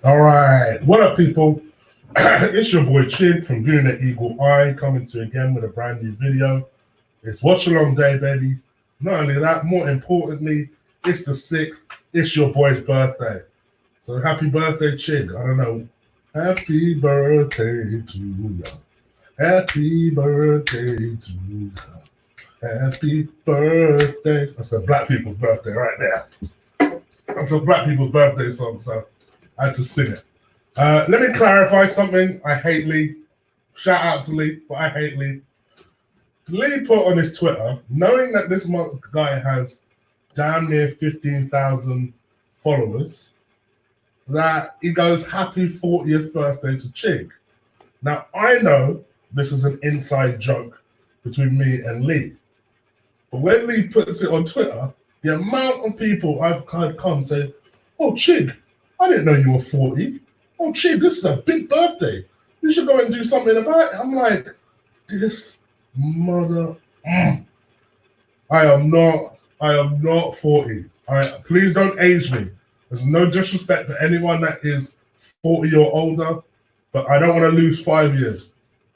All right, what up, people? It's your boy Chig from Unit Eagle Eye coming to you again with a brand new video. It's Watchalong Day, baby. Not only that, more importantly, it's the 6th. It's your boy's birthday. So happy birthday, Chig. I don't know. Happy birthday to you. Happy birthday to you. Happy birthday. That's a black people's birthday right there. That's a black people's birthday song, so I had to sing it. Let me clarify something. I hate Lee. Shout out to Lee, but I hate Lee. Lee put on his Twitter, knowing that this guy has damn near 15,000 followers, that he goes, happy 40th birthday to Chig. Now, I know this is an inside joke between me and Lee. But when Lee puts it on Twitter, the amount of people I've heard come say, oh, Chig, I didn't know you were 40. Oh, Chig, this is a big birthday. You should go and do something about it. I'm like, this mother. I am not 40. All right, please don't age me. There's no disrespect to anyone that is 40 or older, but I don't want to lose 5 years.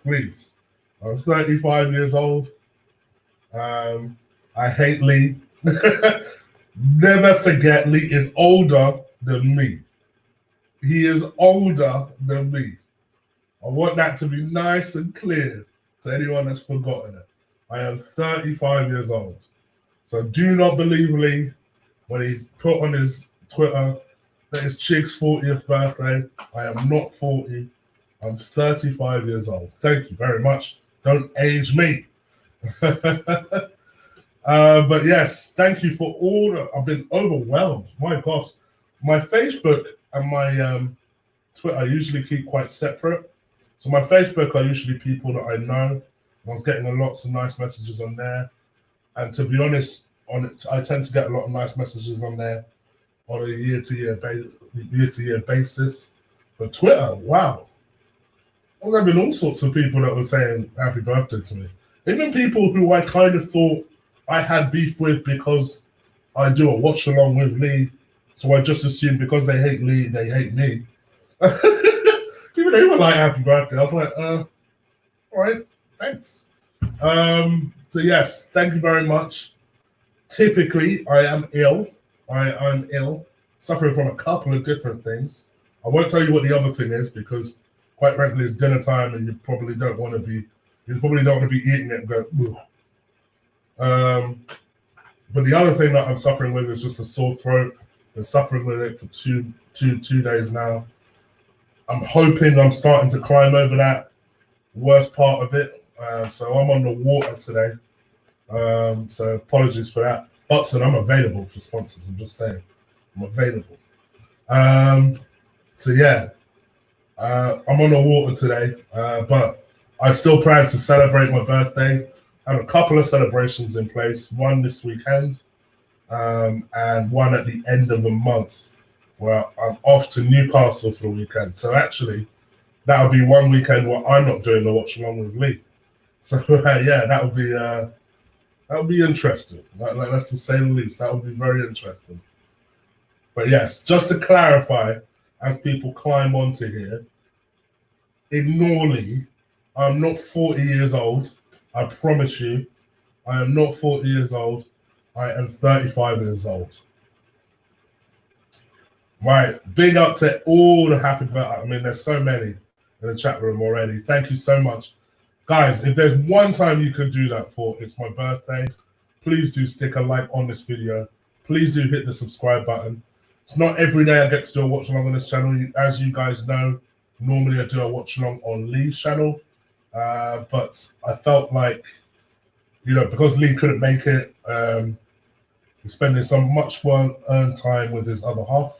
Please. I'm 35 years old. I hate Lee. Never forget, Lee is older than me. He is older than me. I want that to be nice and clear to anyone that's forgotten it. I am 35 years old. So do not believe Lee when he's put on his Twitter that it's Chig's 40th birthday. I am not 40. I'm 35 years old. Thank you very much. Don't age me. But yes, thank you for all the, I've been overwhelmed. My gosh. My Facebook and my Twitter I usually keep quite separate. So my Facebook are usually people that I know. I was getting lots of nice messages on there. And to be honest, I tend to get a lot of nice messages on there on a year-to-year basis. But Twitter, wow. I was having all sorts of people that were saying happy birthday to me. Even people who I kind of thought I had beef with because I do a watch along with Lee. So I just assumed because they hate Lee, they hate me. Even they were like, happy birthday. I was like, all right, thanks. So yes, thank you very much. Typically, I am ill. I'm ill, suffering from a couple of different things. I won't tell you what the other thing is because quite frankly, it's dinner time and you probably don't want to be eating it and go, but the other thing that I'm suffering with is just a sore throat. Been suffering with it for two days now. I'm hoping I'm starting to climb over that worst part of it. So I'm on the water today. So apologies for that. Buxton, I'm available for sponsors. I'm just saying, I'm available. So yeah, I'm on the water today, but I still plan to celebrate my birthday. I have a couple of celebrations in place. One this weekend, and one at the end of the month, where I'm off to Newcastle for the weekend. So actually, that'll be one weekend where I'm not doing the watch along with Lee. So yeah, that'll be interesting. Let's just say the least. That would be very interesting. But yes, just to clarify, as people climb onto here, ignore Lee. I'm not 40 years old. I promise you, I am not 40 years old. I am 35 years old. Right, big up to all the happy birthday. I mean, there's so many in the chat room already. Thank you so much. Guys, if there's one time you could do that for, it's my birthday. Please do stick a like on this video. Please do hit the subscribe button. It's not every day I get to do a watch along on this channel. As you guys know, normally I do a watch along on Lee's channel. But I felt like, because Lee couldn't make it, he's spending some much earned time with his other half.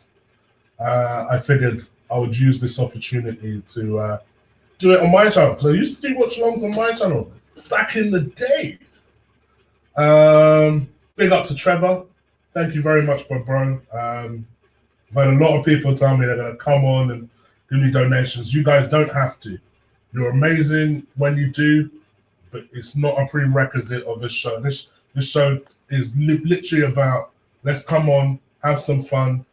I figured I would use this opportunity to do it on my channel, because I used to do watch alongs on my channel back in the day. Big up to Trevor. Thank you very much, my bro. I've had a lot of people tell me they're going to come on and give me donations. You guys don't have to. You're amazing when you do, but it's not a prerequisite of this show. This show is literally about, let's come on, have some fun,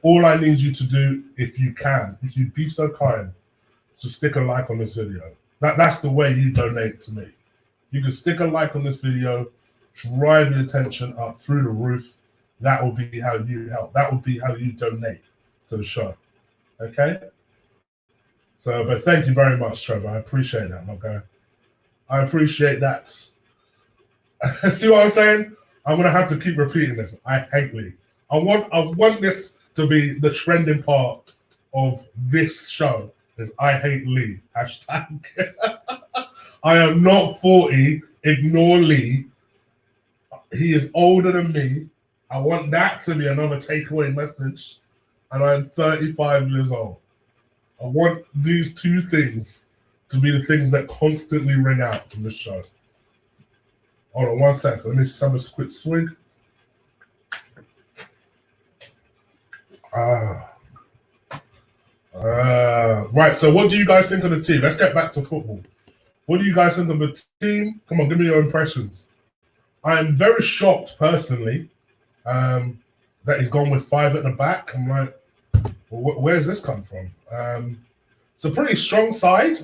All I need you to do, if you can, if you'd be so kind, to stick a like on this video. That's the way you donate to me. You can stick a like on this video, drive the attention up through the roof. That will be how you help. That will be how you donate to the show. Okay? So, but thank you very much, Trevor. I appreciate that, my guy. I appreciate that. See what I'm saying? I'm gonna have to keep repeating this. I hate Lee. I want this to be the trending part of this show. Is I hate Lee. Hashtag. I am not 40. Ignore Lee. He is older than me. I want that to be another takeaway message. And I'm 35 years old. I want these two things to be the things that constantly ring out from the show. Hold on 1 second. Let me just have a quick swig. Right, so what do you guys think of the team? Let's get back to football. What do you guys think of the team? Come on, give me your impressions. I'm very shocked, personally, that he's gone with 5 at the back. I'm like, well, where's this come from? It's a pretty strong side.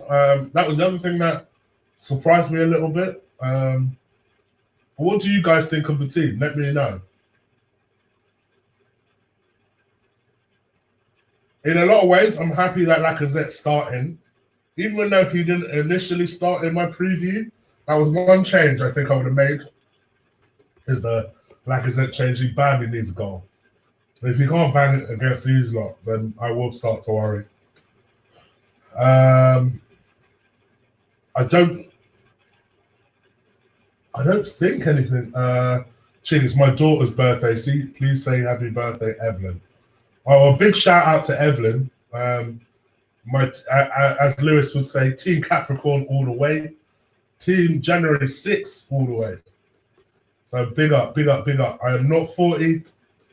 That was the other thing that surprised me a little bit. What do you guys think of the team? Let me know. In a lot of ways, I'm happy that Lacazette's starting. Even though he didn't initially start in my preview, that was one change I think I would have made. Is the Lacazette change. He badly needs a goal. If he can't bang it against these lot, then I will start to worry. I don't think anything. Chig, it's my daughter's birthday. See, please say happy birthday, Evelyn. Oh, a big shout out to Evelyn. As Lewis would say, Team Capricorn all the way. Team January 6th all the way. So big up, big up, big up. I am not 40.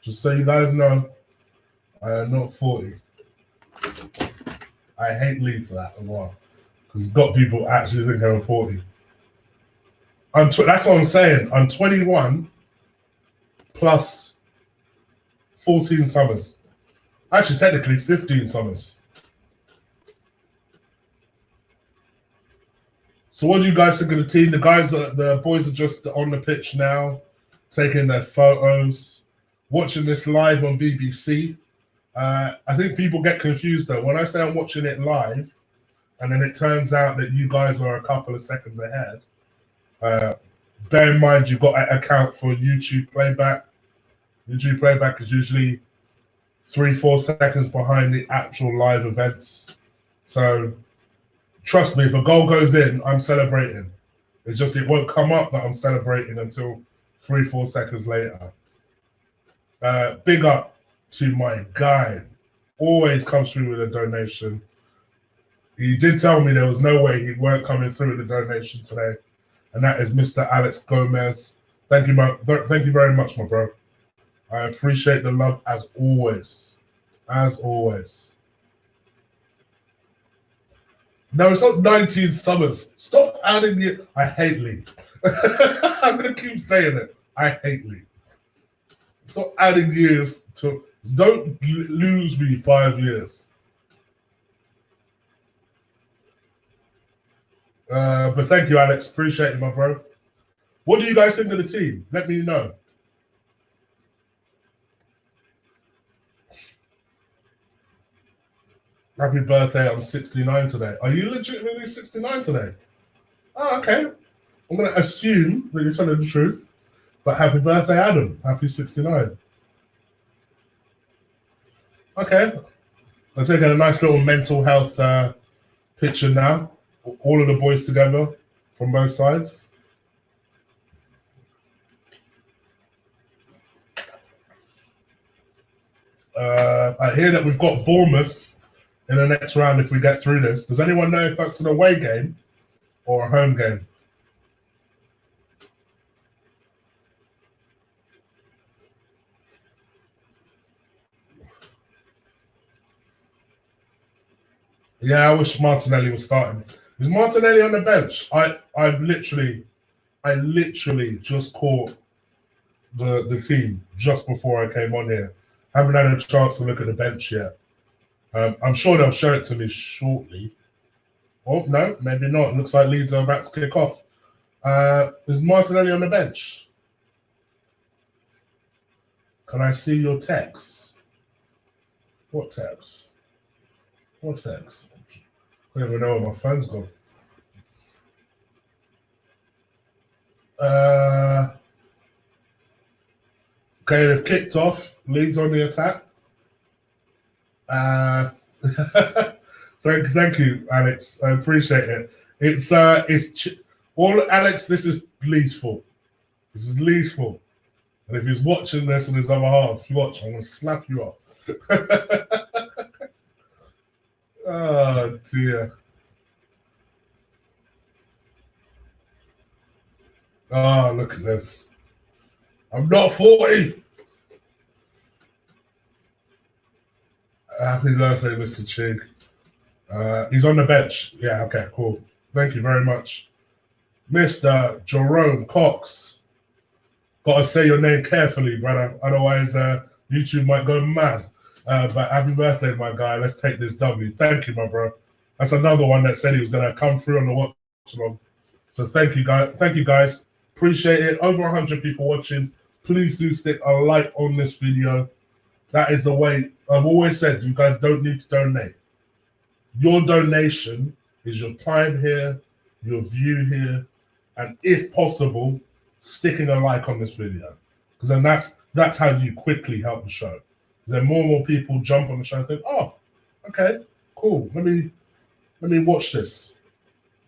Just so you guys know, I am not 40. I hate Lee for that as well. Because it's got people actually think I'm 40. That's what I'm saying. I'm 21 plus 14 summers. Actually, technically 15 summers. So what do you guys think of the team? The boys are just on the pitch now, taking their photos, watching this live on BBC. I think people get confused though. When I say I'm watching it live, and then it turns out that you guys are a couple of seconds ahead, bear in mind you've got to account for YouTube playback. YouTube playback is usually 3-4 seconds behind the actual live events. So trust me, if a goal goes in, I'm celebrating. It's just it won't come up that I'm celebrating until 3-4 seconds later. Big up to my guy. Always comes through with a donation. He did tell me there was no way he weren't coming through with a donation today. And that is Mr. Alex Gomez. Thank you very much, my bro. I appreciate the love as always. As always. No, it's not 19 summers. Stop adding it. I hate Lee. I'm going to keep saying it. I hate Lee. Stop adding years to... Don't lose me 5 years. But thank you, Alex. Appreciate it, my bro. What do you guys think of the team? Let me know. Happy birthday, I'm 69 today. Are you legitimately 69 today? Oh, okay. I'm going to assume that you're telling the truth. But happy birthday, Adam. Happy 69. Okay. I'm taking a nice little mental health picture now. All of the boys together from both sides. I hear that we've got Bournemouth in the next round if we get through this. Does anyone know if that's an away game or a home game? Yeah, I wish Martinelli was starting. Is Martinelli on the bench? I literally just caught the team just before I came on here. Haven't had a chance to look at the bench yet. I'm sure they'll show it to me shortly. Oh, no, maybe not. Looks like Leeds are about to kick off. Is Martinelli on the bench? Can I see your text? What text? What text? I don't even know where my phone's gone. Okay, they've kicked off. Leeds on the attack. Thank you, Alex. I appreciate it. It's Alex. This is Leeds' fault. This is Leeds' fault. And if he's watching this in his other half, you watch, I'm gonna slap you up. Oh dear. Oh, look at this. I'm not 40. Happy birthday, Mr. Chig. He's on the bench. Yeah, okay, cool. Thank you very much. Mr. Jerome Cox. Gotta say your name carefully, brother. Otherwise, YouTube might go mad. But happy birthday, my guy. Let's take this W. Thank you, my bro. That's another one that said he was gonna come through on the watch along. So thank you, guys. Thank you, guys. Appreciate it. Over 100 people watching. Please do stick a like on this video. That is the way. I've always said you guys don't need to donate. Your donation is your time here, your view here, and if possible, sticking a like on this video. Because then that's how you quickly help the show. Then more and more people jump on the show and think, oh, okay, cool. Let me watch this.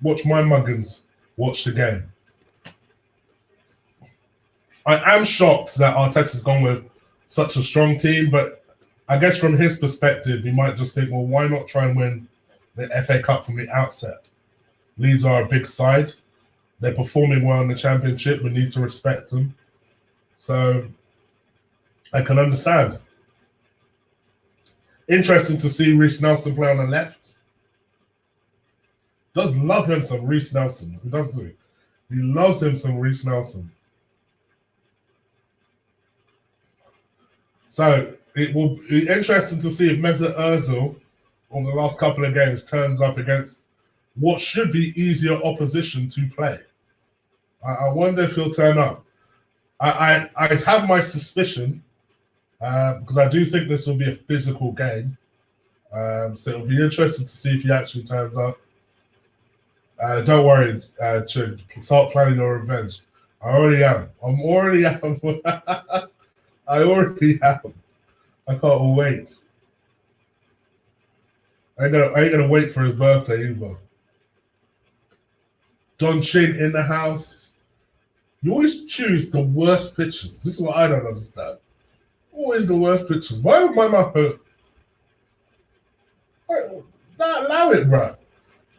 Watch my muggins watch the game. I am shocked that Arteta's gone with such a strong team, but I guess from his perspective, he might just think, well, why not try and win the FA Cup from the outset? Leeds are a big side. They're performing well in the Championship. We need to respect them. So I can understand. Interesting to see Reece Nelson play on the left. Does love him some Reece Nelson. He does do it. He loves him some Reece Nelson. So it will be interesting to see if Mesut Ozil on the last couple of games turns up against what should be easier opposition to play. I wonder if he'll turn up. I have my suspicion because I do think this will be a physical game. So it'll be interesting to see if he actually turns up. Don't worry, Chig. Start planning your revenge. I already am. I already am. I can't wait. I ain't gonna wait for his birthday either. Don Chig in the house. You always choose the worst pictures. This is what I don't understand. Always the worst pictures. Why would my mouth hurt? Not allow it, bro.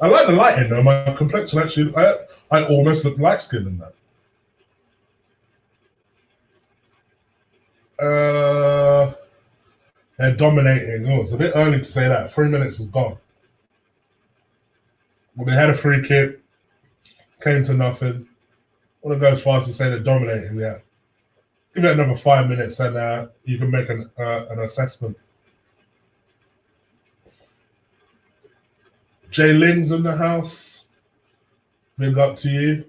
I like the lighting though. My complexion actually, I almost look light skinned in that. They're dominating. Oh, it's a bit early to say that. 3 minutes is gone. Well, they had a free kick, came to nothing. I want to go as far as to say they're dominating. Yeah, give it another 5 minutes, and you can make an assessment. Jay Ling's in the house. Big up to you.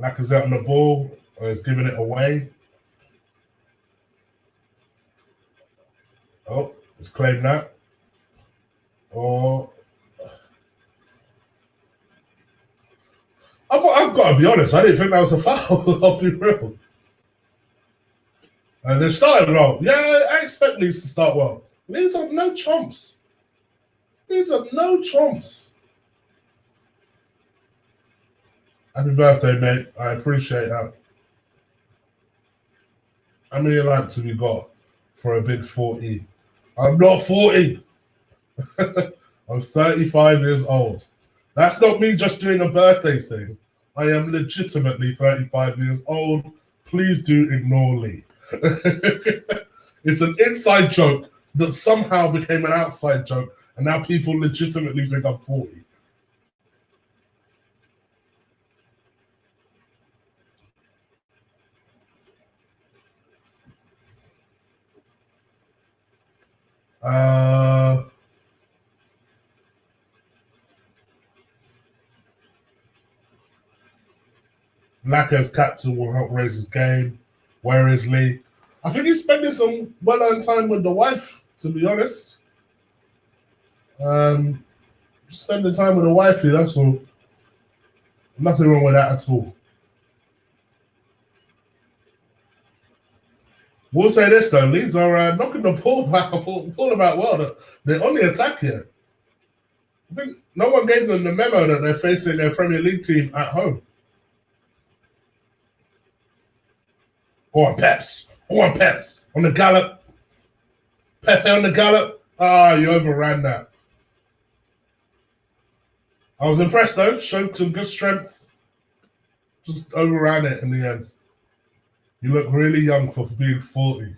Lacazette on the ball. Is giving it away. Oh, it's claimed that. Oh, I've got to be honest. I didn't think that was a foul. I'll be real. And they've started well. Yeah, I expect Leeds to start well. Leeds have no chumps. Leeds have no chumps. Happy birthday, mate. I appreciate that. How many likes have you got for a big 40? I'm not 40. I'm 35 years old. That's not me just doing a birthday thing. I am legitimately 35 years old. Please do ignore Lee. It's an inside joke that somehow became an outside joke, and now people legitimately think I'm 40. Uh, Laka as captain will help raise his game. Where is Lee? I think he's spending some well-earned time with the wife, to be honest. Spending time with the wifey, that's all. Nothing wrong with that at all. We'll say this though, Leeds are knocking the ball about well. They're on the attack here. I think no one gave them the memo that they're facing their Premier League team at home. Go on, Peps. Go on, Peps. On the gallop. Pepe on the gallop. Ah, you overran that. I was impressed though. Showed some good strength. Just overran it in the end. You look really young for being 40.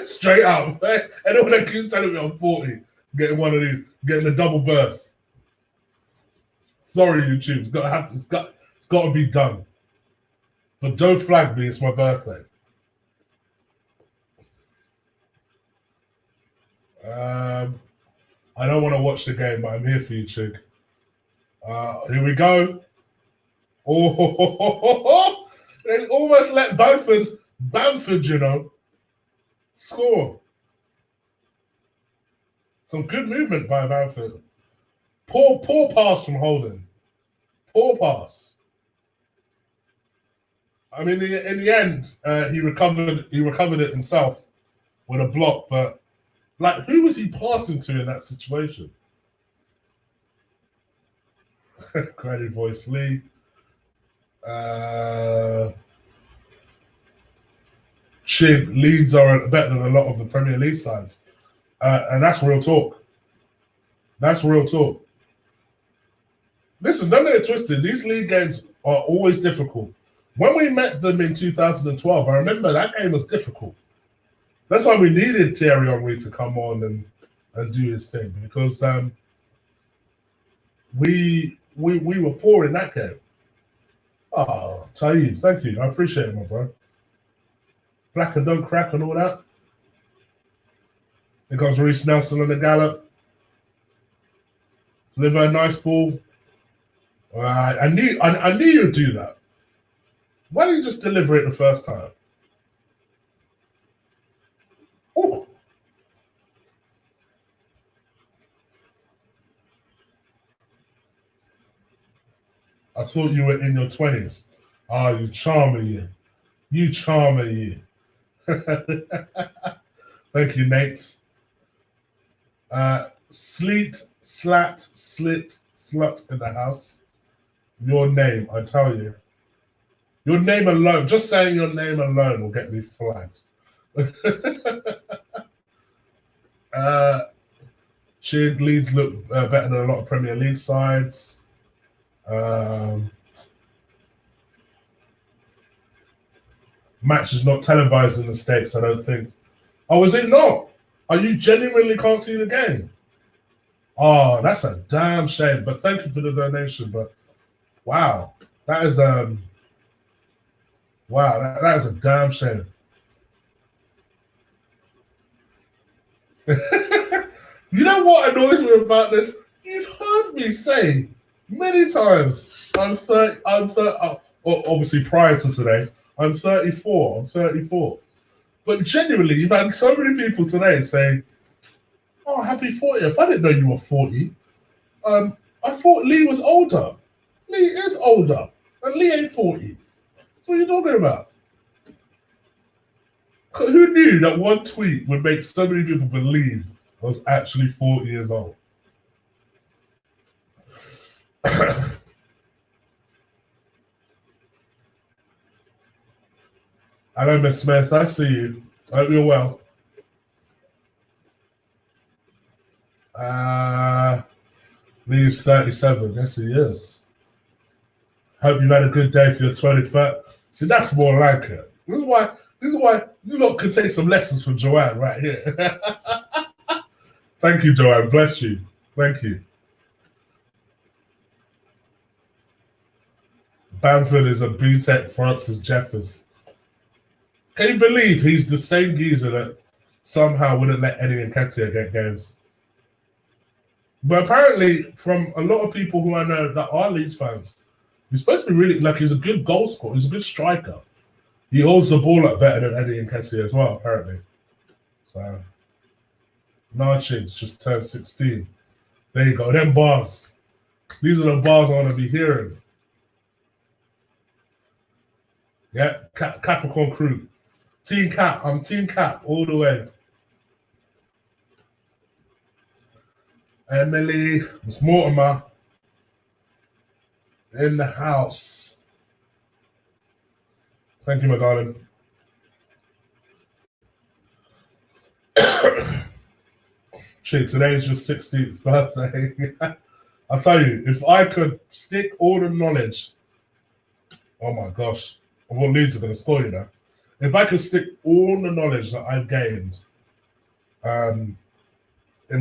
Straight up. Anyone that keeps telling me I'm 40, getting one of these, getting the double burst. Sorry, YouTube. It's got to be done. But don't flag me. It's my birthday. I don't want to watch the game, but I'm here for you, Chig. Here we go. Oh, they almost let Bamford, you know, score. Some good movement by Bamford. Poor pass from Holden. Poor pass. I mean, in the end, he recovered it himself with a block, but like, who was he passing to in that situation? Credit voice Lee. Chig, Leeds are better than a lot of the Premier League sides. And that's real talk. That's real talk. Listen, don't get it twisted. These league games are always difficult. When we met them in 2012, I remember that game was difficult. That's why we needed Thierry Henry to come on and do his thing, because we were poor in that game. Oh, Taib, thank you. I appreciate it, my bro. Black and don't crack and all that. Here comes Reece Nelson on the gallop. Deliver a nice ball. I knew you'd do that. Why don't you just deliver it the first time? Oh. I thought you were in your 20s. Oh, you charmer, you. You charmer, you. Thank you, Nate. Sleet, slat, slit, slut in the house. Your name, I tell you. Your name alone, just saying your name alone will get me flagged. Chig, Leeds look better than a lot of Premier League sides. Match is not televised in the States, I don't think. Oh, is it not? Are you genuinely can't see the game? Oh, that's a damn shame. But thank you for the donation. But wow, that is wow, that is a damn shame. You know what annoys me about this? You've heard me say many times, I'm 30, obviously prior to today, I'm 34. But genuinely, you've had so many people today saying, oh, happy 40th. I didn't know you were 40. I thought Lee was older. Lee is older. And Lee ain't 40. So what are you talking about? Who knew that one tweet would make so many people believe I was actually 40 years old? Hello, Miss Smith. I see you. I hope you're well. Lee's 37. Yes, he is. Hope you've had a good day for your 21st. See, that's more like it. This is why you lot could take some lessons from Joanne right here. Thank you, Joanne. Bless you. Thank you. Bamford is a BTEC Francis Jeffers. Can you believe he's the same geezer that somehow wouldn't let Eddie Nketiah get games. But apparently, from a lot of people who I know that are Leeds fans, he's supposed to be really, like, he's a good goal scorer. He's a good striker. He holds the ball up better than Eddie Nketiah as well, apparently. So, Chig just turned 16. There you go. Them bars. These are the bars I want to be hearing. Yeah, Capricorn crew. Team Cap. I'm Team Cap all the way. Emily, Miss Mortimer in the house. Thank you, my darling. Shit, today's your 16th birthday. I'll tell you, if I could stick all the knowledge, oh my gosh, what Leeds are going to score, you know. If I could stick all the knowledge that I've gained in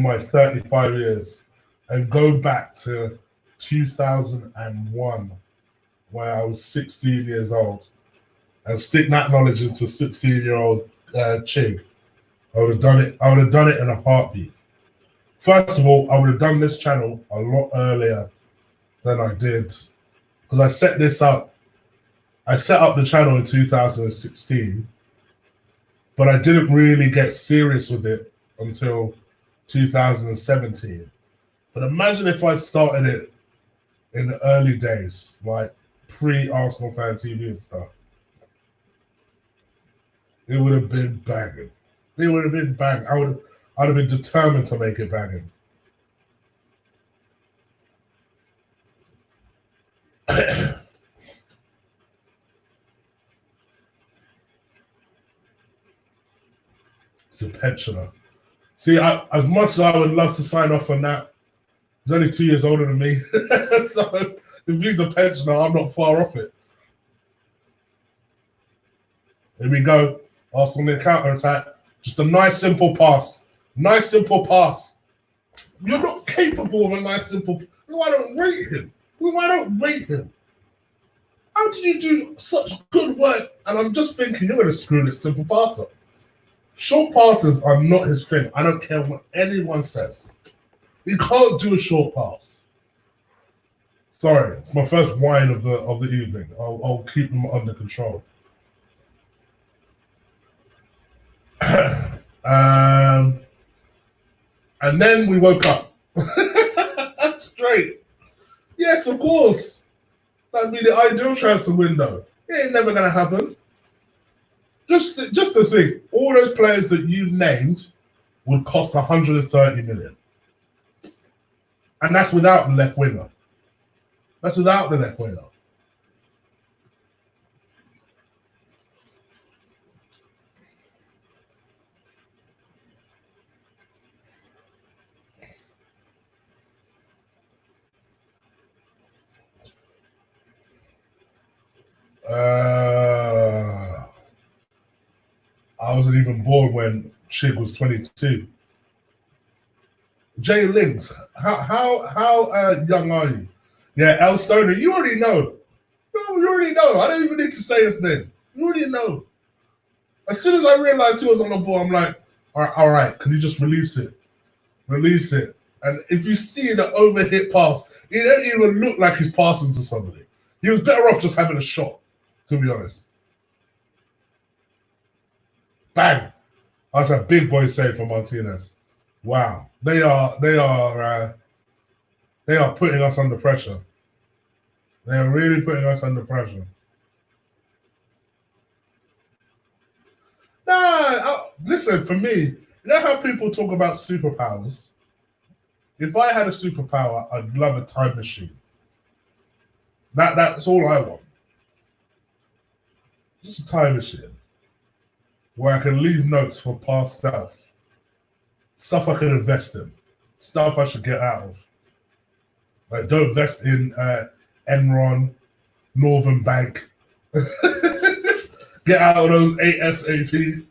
my 35 years and go back to 2001, where I was 16 years old, and stick that knowledge into 16-year-old Chig, I would have done it. I would have done it in a heartbeat. First of all, I would have done this channel a lot earlier than I did, because I set this up. I set up the channel in 2016, but I didn't really get serious with it until 2017. But imagine if I started it in the early days, like pre-Arsenal Fan TV and stuff. It would have been banging. It would have been bang. I'd have been determined to make it banging. It's a pensioner. See, as much as I would love to sign off on that, he's only 2 years older than me. So if he's a pensioner, I'm not far off it. Here we go. Arsenal in counter attack. Just a nice, simple pass. Nice, simple pass. You're not capable of a nice, simple. That's why I don't rate him. Why don't rate him? How did you do such good work? And I'm just thinking, you're going to screw this simple pass up. Short passes are not his thing. I don't care what anyone says. He can't do a short pass. Sorry, it's my first whine of the evening. I'll keep them under control. And then we woke up. Straight. Yes, of course. That'd be the ideal transfer window. It ain't never gonna happen. Just to think, all those players that you named would cost 130 million. And that's without the left winger. That's without the left winger. I wasn't even born when Chig was 22. Jay Lings, how young are you? Yeah, El Stoner, you already know. You already know. I don't even need to say his name. You already know. As soon as I realized he was on the ball, I'm like, all right, can you just release it? Release it. And if you see the overhit pass, it don't even look like he's passing to somebody. He was better off just having a shot, to be honest. Bang! That's a big boy save for Martinez. Wow, they are putting us under pressure. They are really putting us under pressure. Listen, for me, you know how people talk about superpowers? If I had a superpower, I'd love a time machine. That's all I want. Just a time machine where I can leave notes for past stuff I can invest in, stuff I should get out of. Like, don't invest in Enron, Northern Bank. Get out of those ASAP.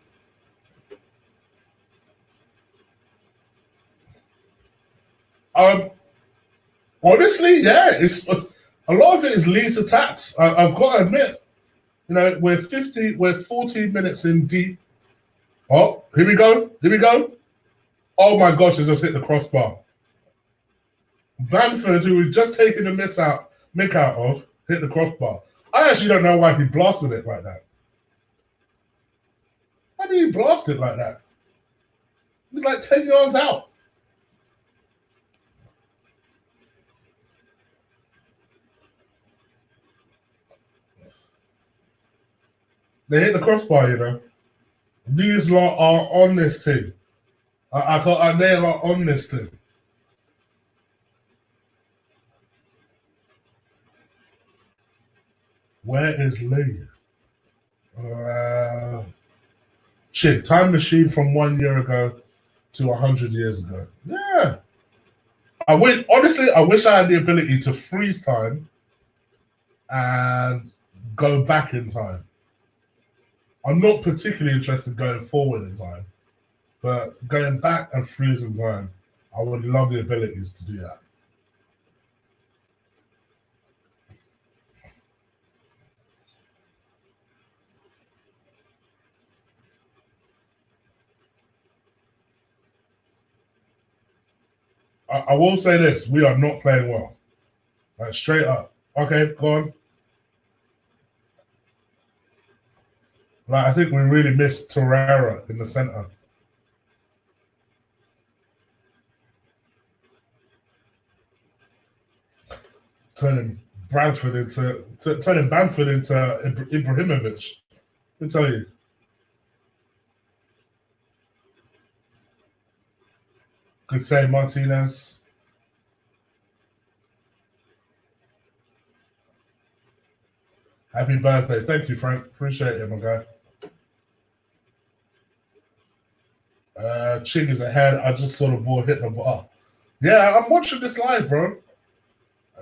Honestly, yeah, it's a lot of it is Leeds attacks. I've got to admit, you know, we're 14 minutes in deep. Oh, here we go. Here we go. Oh my gosh, it just hit the crossbar. Bamford, who was just taking the mick out of, hit the crossbar. I actually don't know why he blasted it like that. Why did he blast it like that? He's like 10 yards out. They hit the crossbar, you know. These lot are on this thing. They are on this thing. Where is Lee? Chig, time machine from 1 year ago to 100 years ago. Yeah. I wish I had the ability to freeze time and go back in time. I'm not particularly interested going forward in time, but going back and freezing time, I would love the abilities to do that. I will say this: we are not playing well. Like straight up. Okay, go on. Like I think we really missed Torreira in the center. Turning Bamford into Ibrahimovic. Let me tell you. Good save, Martinez. Happy birthday. Thank you, Frank. Appreciate it, my guy. Chig is ahead. I just saw the ball hit the bar. Yeah, I'm watching this live, bro.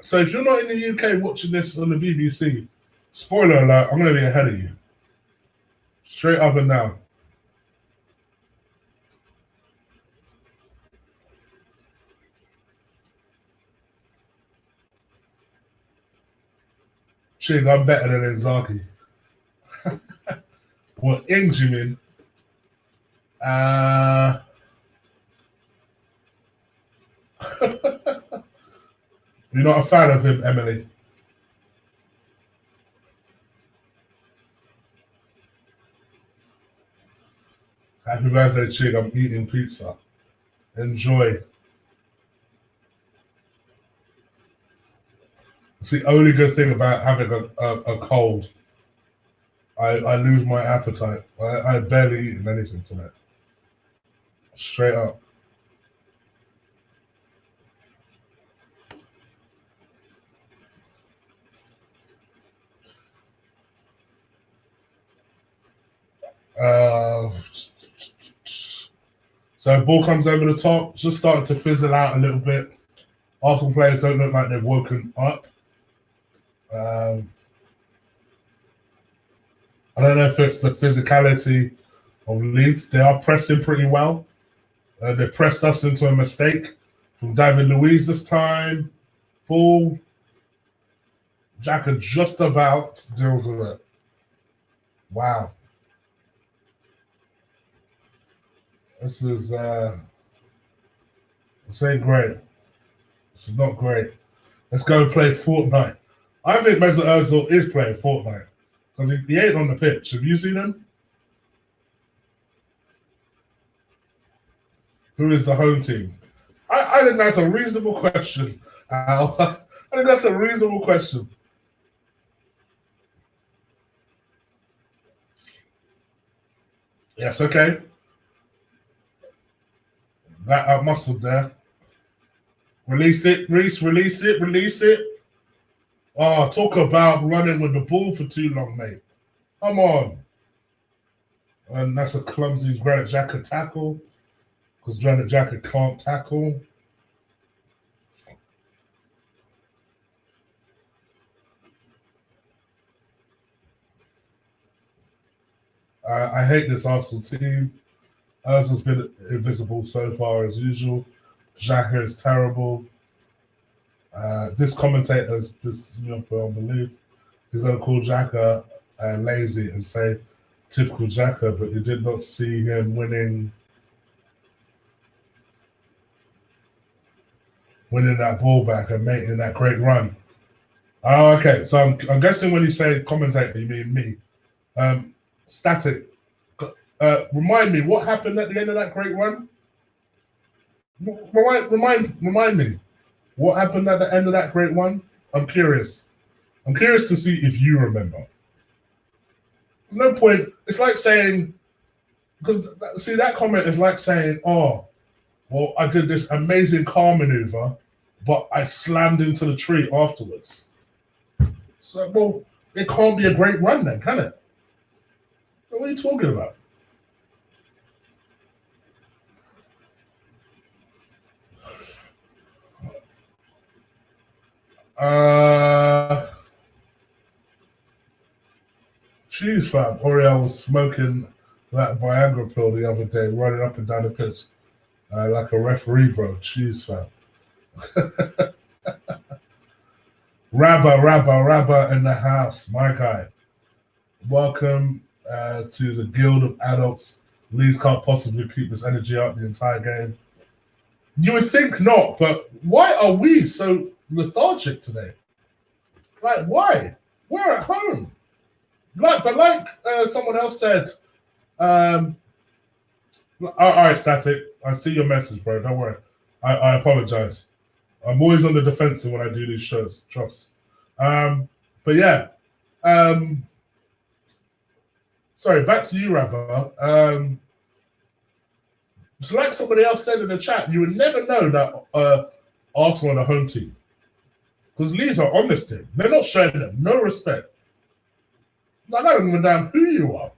So if you're not in the UK watching this on the BBC, spoiler alert, I'm going to be ahead of you. Straight up and down. Chig, I'm better than Inzaghi. What, Ings, you mean? You're not a fan of him, Emily? Happy birthday, Chig. I'm eating pizza. Enjoy. It's the only good thing about having a cold. I lose my appetite. I barely eaten anything tonight. Straight up. So ball comes over the top, just starting to fizzle out a little bit. Arsenal players don't look like they've woken up. I don't know if it's the physicality of Leeds. They are pressing pretty well. They pressed us into a mistake from David Luiz this time. Ball. Xhaka just about deals with it. Wow. This ain't great. This is not great. Let's go and play Fortnite. I think Mesut Ozil is playing Fortnite because he ain't on the pitch. Have you seen him? Who is the home team? I think that's a reasonable question, Al. I think that's a reasonable question. Yes, okay. That muscle there. Release it, Reese. Release it. Release it. Oh, talk about running with the ball for too long, mate. Come on. And that's a clumsy Granit Xhaka tackle because Granit Xhaka can't tackle. I hate this Arsenal team. Ozil's been invisible so far as usual. Xhaka is terrible. This commentator, this put on belief, he's going to call Xhaka lazy and say Typical Xhaka, but you did not see him winning that ball back and making that great run. Oh, okay. So I'm guessing when you say commentator, you mean me. Static. Remind me, what happened at the end of that great run? Remind me. What happened at the end of that great one? I'm curious. I'm curious to see if you remember. No point. It's like saying, because see, that comment is like saying, oh, well, I did this amazing car maneuver, but I slammed into the tree afterwards. So, well, it can't be a great run then, can it? What are you talking about? Jeez, fam. Oriel was smoking that Viagra pill the other day, running up and down the pitch like a referee, bro. Jeez, fam. Rabba in the house, my guy. Welcome to the Guild of Adults. Leeds can't possibly keep this energy up the entire game. You would think not, but why are we so lethargic today? Like, why? We're at home. Like someone else said, all right, Static. I see your message, bro. Don't worry. I apologize. I'm always on the defensive when I do these shows. Trust. But yeah. Sorry, back to you, Rabba. It's like somebody else said in the chat. You would never know that Arsenal are the home team because Leeds are on this team. They're not showing them no respect. I don't give a damn who you are.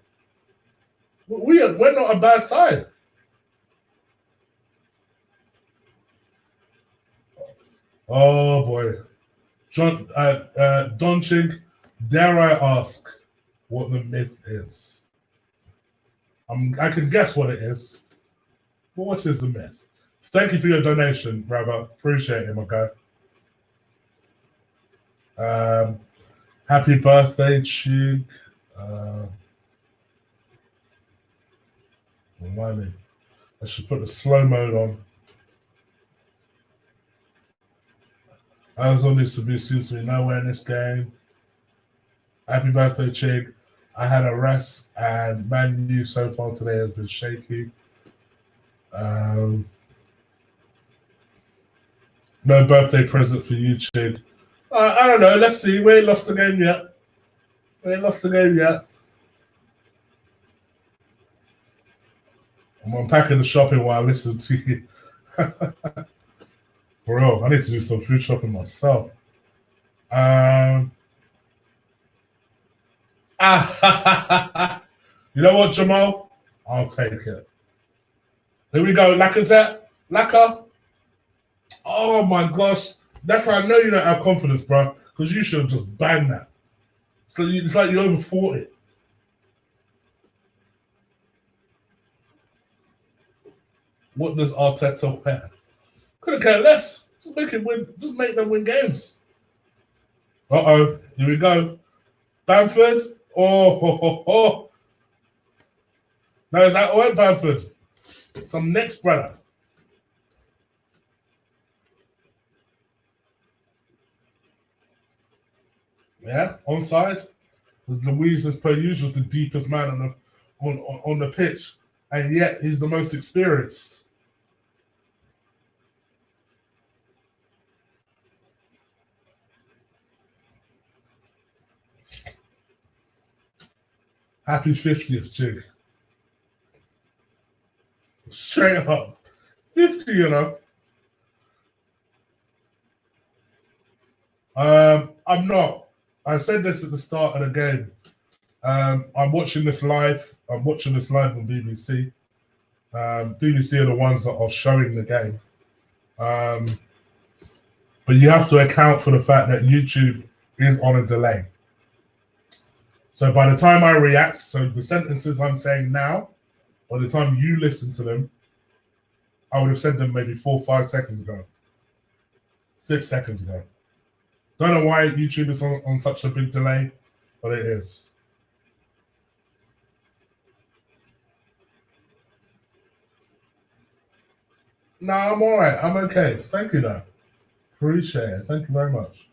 We're not a bad side. Oh boy, Don Chig, dare I ask what the myth is? I can guess what it is, but what is the myth? Thank you for your donation, Rabba. Appreciate it, my guy. Happy birthday, Chig. Remind me. I should put the slow mode on. Arizona seems to be nowhere in this game. Happy birthday, Chig. I had a rest, and Man U so far today has been shaky. No birthday present for you, Chig. I don't know. Let's see. We ain't lost the game yet. I'm unpacking the shopping while I listen to you. Bro, I need to do some food shopping myself. You know what, Jamal? I'll take it. Here we go. Lacazette. Laka. Oh my gosh. That's how I know you don't have confidence, bro. Because you should have just banged that. So it's like you overthought it. What does Arteta wear? Couldn't care less. Just make him win. Just make them win games. Here we go. Bamford. Oh. No, is that all right, Bamford? Some next brother. Yeah, onside. Luiz, as per usual, is the deepest man on the pitch, and yet he's the most experienced. Happy 50th, Chig. Straight up. 50, you know. I'm not. I said this at the start of the game. I'm watching this live. I'm watching this live on BBC. BBC are the ones that are showing the game. But you have to account for the fact that YouTube is on a delay. So by the time I react, so the sentences I'm saying now, by the time you listen to them, I would have said them maybe 4 or 5 seconds ago. 6 seconds ago. Don't know why YouTube is on such a big delay, but it is. No, I'm all right. I'm okay. Thank you, though. Appreciate it. Thank you very much.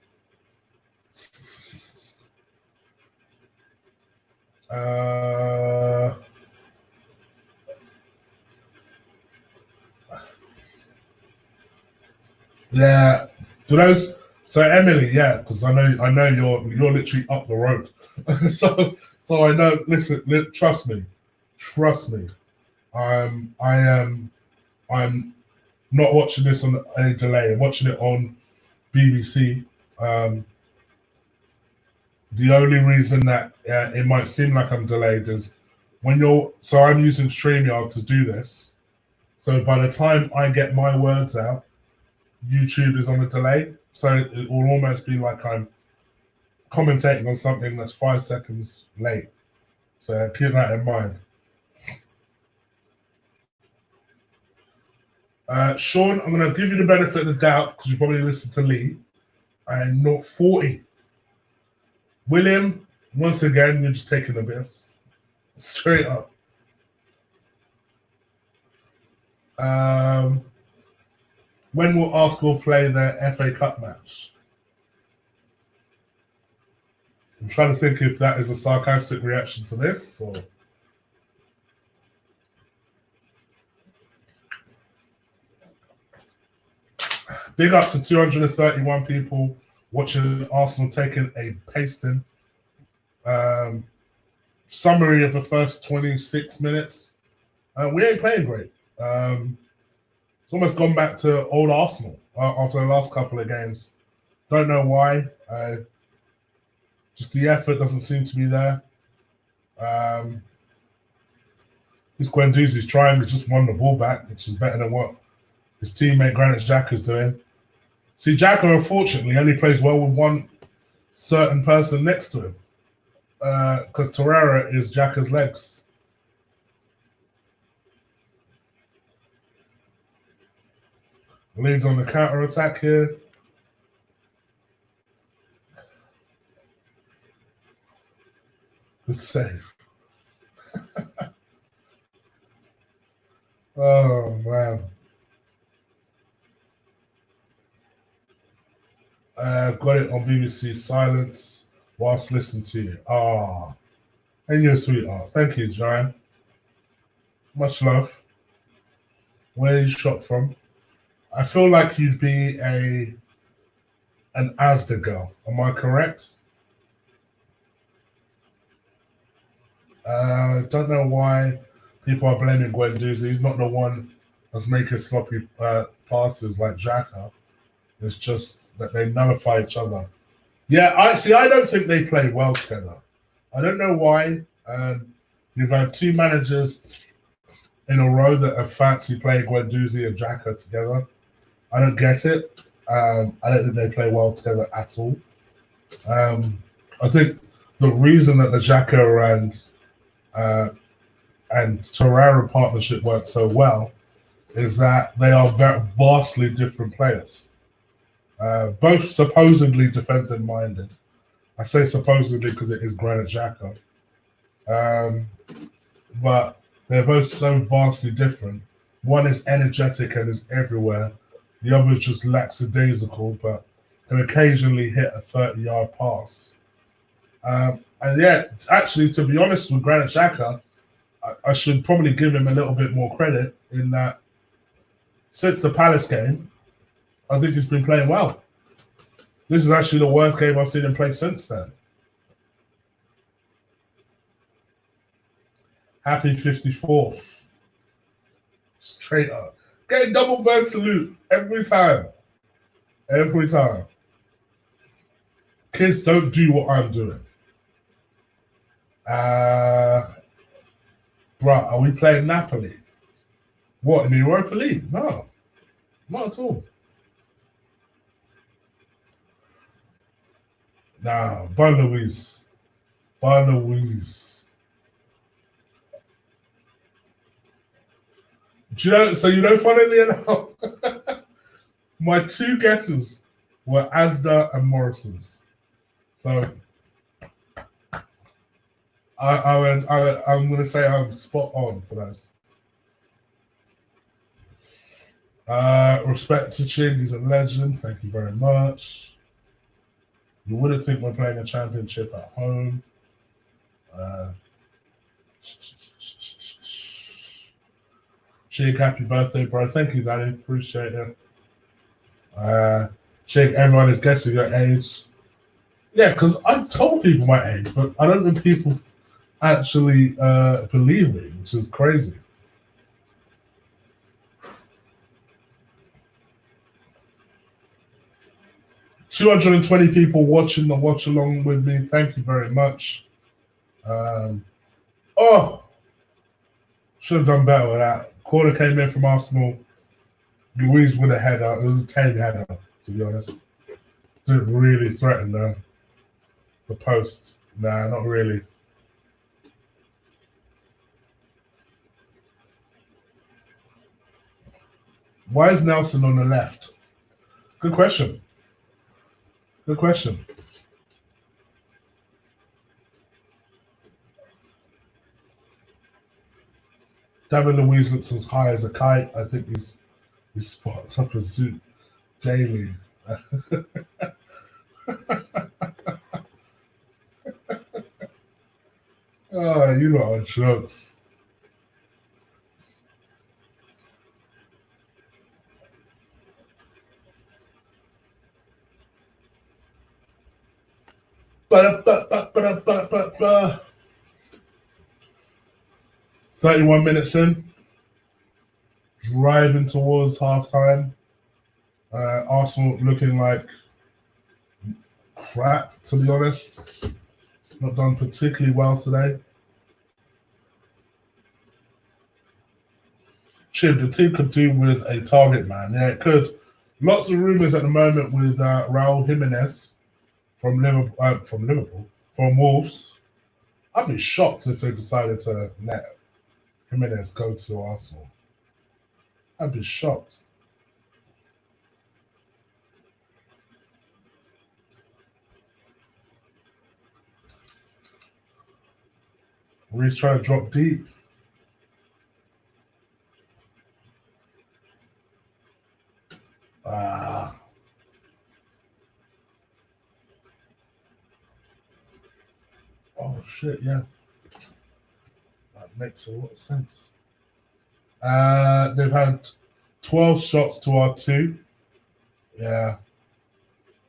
Uh, yeah. For those, so Emily, yeah, because I know you're literally up the road, so I know. Listen, trust me. I'm not watching this on a delay. I'm watching it on BBC. Um, the only reason that it might seem like I'm delayed is when you're. So I'm using StreamYard to do this. So by the time I get my words out, YouTube is on a delay. So it will almost be like I'm commentating on something that's 5 seconds late. So keep that in mind. Sean, I'm going to give you the benefit of the doubt because you probably listened to Lee. And not 40. William, once again, you're just taking the piss. Straight up. Um, when will Arsenal play their FA Cup match? I'm trying to think if that is a sarcastic reaction to this or. Big up to 231 people watching Arsenal taking a pasting. Summary of the first 26 minutes. We ain't playing great. It's almost gone back to old Arsenal after the last couple of games. Don't know why. Just the effort doesn't seem to be there. This Guendouzi's trying to just won the ball back, which is better than what his teammate Granit Xhaka's doing. See, Xhaka, unfortunately, only plays well with one certain person next to him. Because Torreira is Xhaka's legs. Leeds on the counter attack here. Good save. Oh, man. Got it on BBC Silence whilst listening to you. And you're a sweetheart. Thank you, Joanne. Much love. Where you shot from? I feel like you'd be an Asda girl. Am I correct? Don't know why people are blaming Guendouzi. He's not the one that's making sloppy passes like Xhaka. It's just that they nullify each other. Yeah, I don't think they play well together. I don't know why. You've had two managers in a row that have fancy playing Guendouzi and Xhaka together. I don't get it. I don't think they play well together at all. I think the reason that the Xhaka and Torreira partnership works so well is that they are very vastly different players. Both supposedly defensive minded. I say supposedly because it is Granit Xhaka. But they're both so vastly different. One is energetic and is everywhere. The other is just lackadaisical, but can occasionally hit a 30-yard pass. And yeah, actually, to be honest with Granit Xhaka, I should probably give him a little bit more credit in that since the Palace game, I think he's been playing well. This is actually the worst game I've seen him play since then. Happy 54th. Straight up. Getting double bird salute every time. Every time. Kids don't do what I'm doing. Bruh, are we playing Napoli? What, in the Europa League? No. Not at all. Nah, Bon Louise. Bon Louise. Do you know, so you know, funnily enough, my two guesses were Asda and Morrison's. So I'm going to say I'm spot on for those. Respect to Chig, he's a legend. Thank you very much. You wouldn't think we're playing a championship at home. Chig, happy birthday, bro. Thank you, Danny. Appreciate it. Chig, everyone is guessing your age. Yeah, because I told people my age, but I don't think people actually believe me, which is crazy. $220 people watching the watch along with me. Thank you very much. Should have done better with that. Corner came in from Arsenal. Louise with a header. It was a tame header, to be honest. Didn't really threaten the post. Nah, not really. Why is Nelson on the left? Good question. Good question. David Luiz looks as high as a kite. I think he spots up a suit daily. Oh, you lot are jokes. Ba-da-ba-ba-ba-ba-ba-ba. 31 minutes in, driving towards halftime. Arsenal looking like crap, to be honest. Not done particularly well today. Chib, the team could do with a target man. Yeah, it could. Lots of rumours at the moment with Raul Jimenez from Liverpool, from Wolves. I'd be shocked if they decided to let Jimenez go to Arsenal. I'd be shocked. Reece trying to drop deep. Oh shit, yeah. That makes a lot of sense. They've had 12 shots to our 2. Yeah.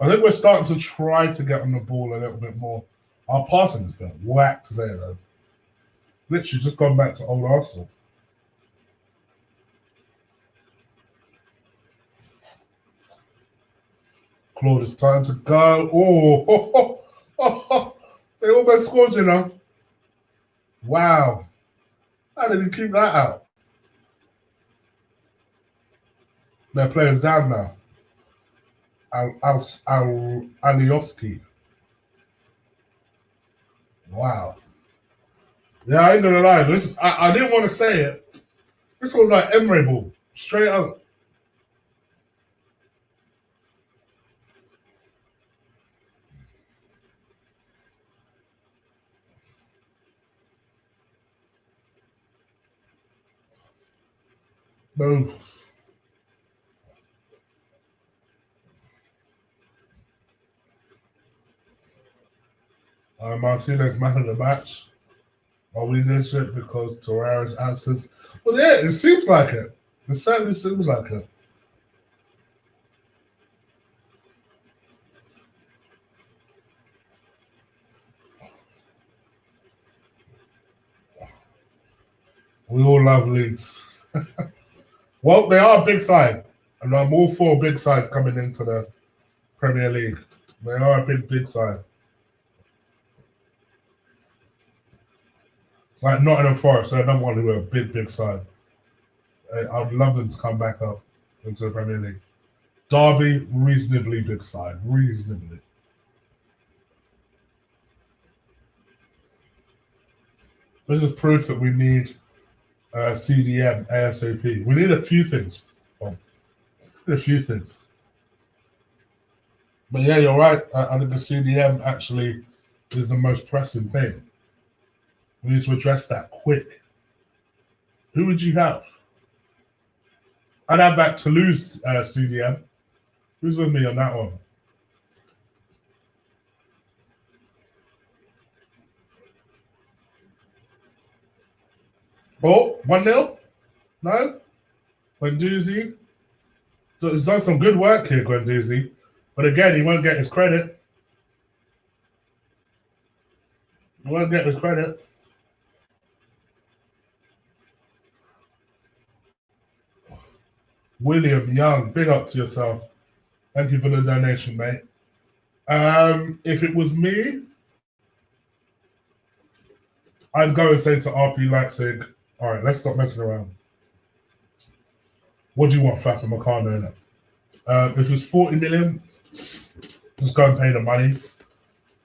I think we're starting to try to get on the ball a little bit more. Our passing has been whacked today, though. Literally just gone back to old Arsenal. Claude, it's time to go. They almost scored, you know. Wow. How did he keep that out? Their players down now. Alioski. Wow. Yeah, I ain't gonna lie. I didn't want to say it. This was like Emery ball. Straight up. Boom. Martinez man of the match. Are we this shit because Torreira's absence? Well, yeah, it seems like it. It certainly seems like it. We all love Leeds. Well, they are a big side, and I'm all for big sides coming into the Premier League. They are a big side. Like Nottingham Forest, they're another one who are a big side. I'd love them to come back up into the Premier League. Derby, reasonably big side. Reasonably. This is proof that we need CDM ASAP. We need a few things. A few things. But yeah, you're right. I think the CDM actually is the most pressing thing. We need to address that quick. Who would you have? I'd have that Toulouse CDM. Who's with me on that one? Oh, 1-0? No? Guendouzi? He's done some good work here, Guendouzi. But again, he won't get his credit. He won't get his credit. William Young, big up to yourself. Thank you for the donation, mate. If it was me, I'd go and say to RP Leipzig, all right, let's stop messing around. What do you want, Faf and Meccano? If it's 40 million, just go and pay the money.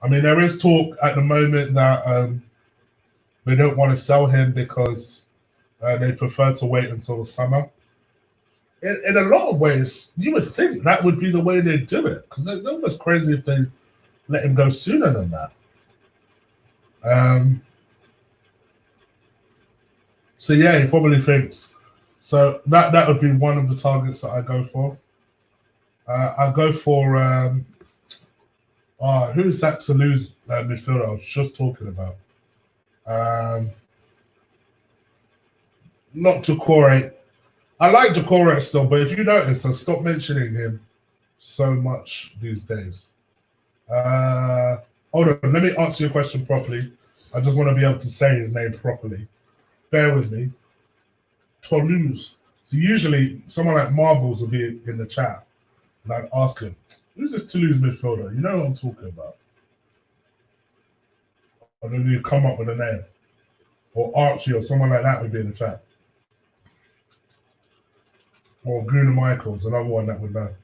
I mean, there is talk at the moment that they don't want to sell him because they prefer to wait until the summer. In a lot of ways, you would think that would be the way they do it, because it's almost crazy if they let him go sooner than that. So yeah, he probably thinks. So that would be one of the targets that I go for. I go for who's that Toulouse midfielder I was just talking about? Not Decore. I like Decore still, but if you notice, I've stopped mentioning him so much these days. Hold on, let me answer your question properly. I just want to be able to say his name properly. Bear with me. Toulouse. So usually someone like Marbles will be in the chat, and I'd ask him, who's this Toulouse midfielder? You know what I'm talking about. And then you come up with a name. Or Archie or someone like that would be in the chat. Or Gunnar Michaels, another one that would know.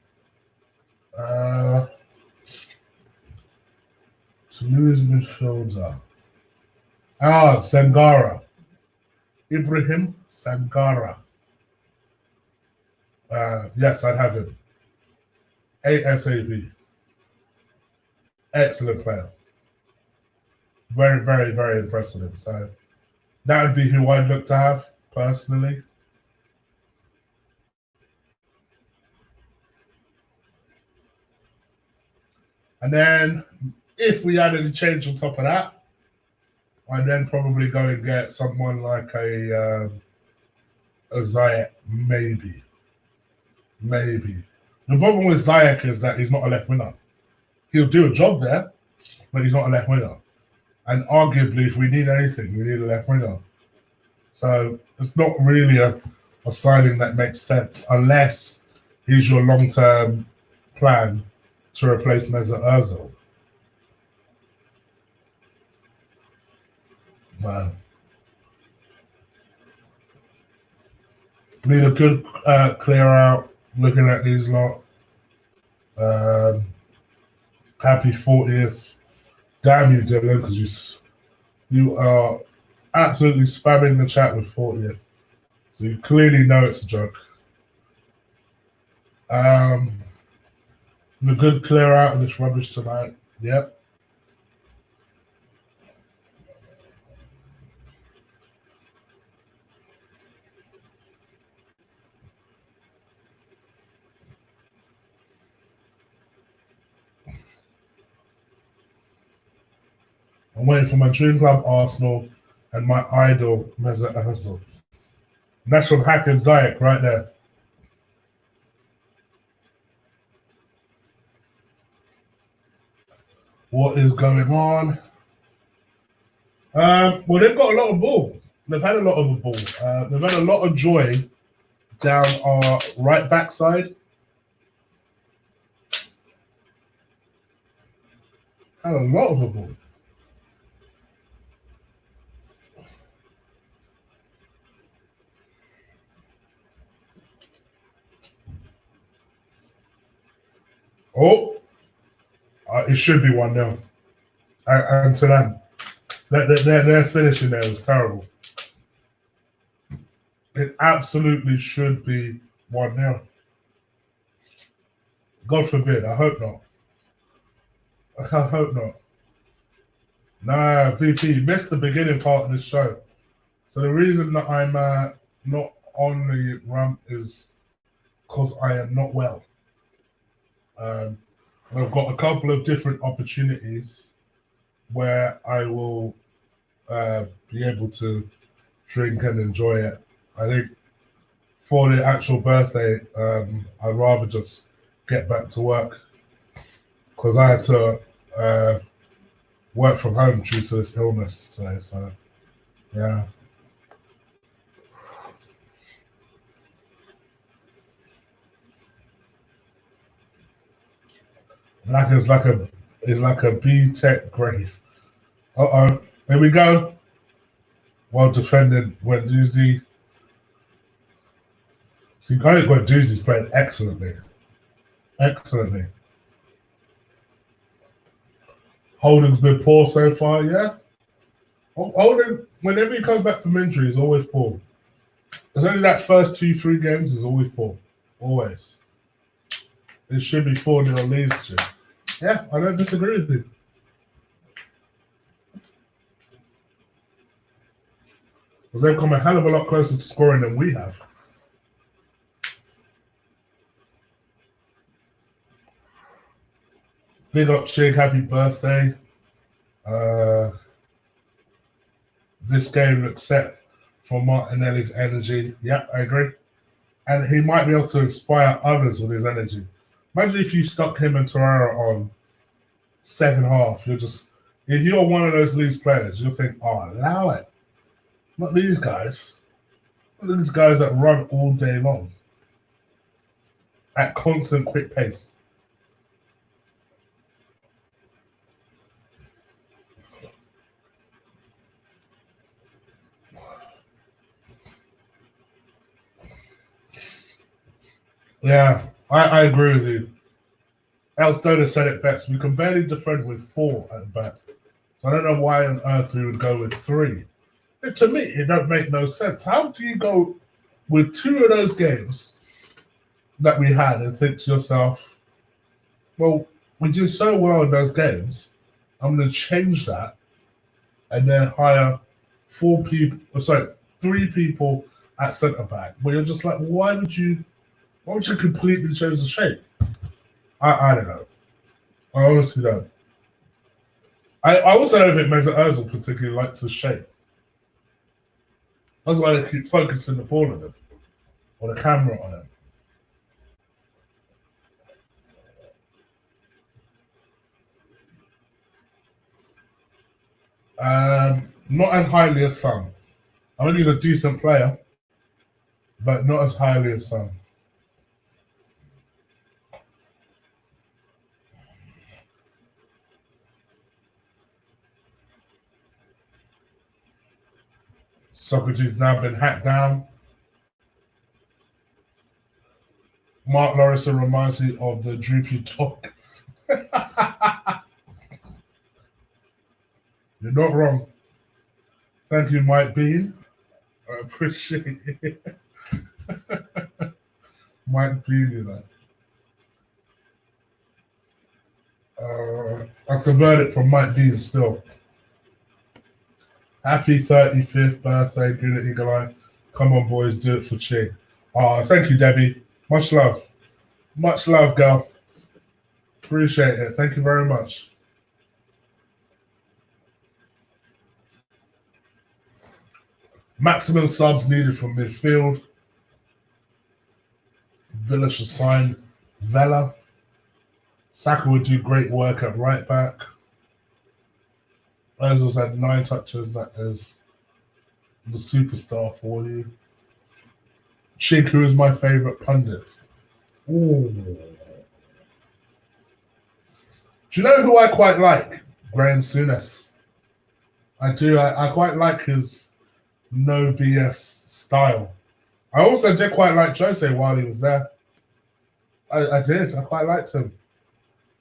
Toulouse midfielder. Sangara. Ibrahim Sangara. Yes, I'd have him. ASAP. Excellent player. Very, very, very impressive. So that would be who I'd look to have personally. And then if we added a change on top of that, I'd then probably go and get someone like a Ziyech, maybe. The problem with Ziyech is that he's not a left winger. He'll do a job there, but he's not a left winger. And arguably, if we need anything, we need a left winger. So it's not really a signing that makes sense unless he's your long-term plan to replace Mesut Ozil. Man. Need a good clear out looking at these lot. Happy 40th. Damn you, Dylan, because you are absolutely spamming the chat with 40th. So you clearly know it's a joke. A good clear out of this rubbish tonight. Yep. I'm waiting for my dream club, Arsenal, and my idol, Mesut Ozil. National Hakim Ziyech right there. What is going on? Well, they've got a lot of ball. They've had a lot of the ball. They've had a lot of joy down our right backside. Had a lot of the ball. Oh, it should be 1-0. And to them, their finishing there was terrible. It absolutely should be 1-0. God forbid. I hope not. I hope not. Nah, VP, missed the beginning part of this show. So the reason that I'm not on the ramp is because I am not well. I've got a couple of different opportunities where I will be able to drink and enjoy it. I think for the actual birthday, I'd rather just get back to work because I had to work from home due to this illness today. So, yeah. It's like a B Tech grave. Here we go. Well defended Guendouzi. See, I think Guendouzi's played excellently. Excellently. Holding's been poor so far, yeah. Holding, whenever he comes back from injury, is always poor. It's only that first 2-3 games is always poor. Always. It should be 4-0 Leeds to. Yeah, I don't disagree with you. Because they've come a hell of a lot closer to scoring than we have. Big up Chig, happy birthday. This game looks set for Martinelli's energy. Yeah, I agree. And he might be able to inspire others with his energy. Imagine if you stuck him and Torreira on second half. If you're one of those Leeds players, you'll think, oh, allow it. Not these guys. Not these guys that run all day long at constant quick pace. Yeah, I agree with you. Elstone said it best. We can barely defend with 4 at the back. So I don't know why on earth we would go with 3. To me, it don't make no sense. How do you go with 2 of those games that we had and think to yourself, well, we did so well in those games, I'm going to change that and then hire 3 people at centre back. Where you're just like, why would you completely change the shape? I don't know. I honestly don't. I also don't think Mesut Ozil particularly likes the shape. That's why they keep focusing the ball on him, or the camera on him. Not as highly as some. I think he's a decent player, but not as highly as some. Socrates now been hacked down. Mark Lorison reminds me of the droopy dog. You're not wrong. Thank you, Mike Bean. I appreciate it. Mike Bean, you know. That's the verdict from Mike Bean still. Happy 35th birthday, Good Eagle Eye. Come on, boys, do it for Chig. Thank you, Debbie. Much love. Much love, girl. Appreciate it. Thank you very much. Maximum subs needed from midfield. Villa should sign Vela. Saka would do great work at right back. Ozil's had 9 touches. That is the superstar for you. Chig, who is my favourite pundit. Ooh. Do you know who I quite like? Graham Souness. I do. I quite like his no BS style. I also did quite like Jose while he was there. I did. I quite liked him.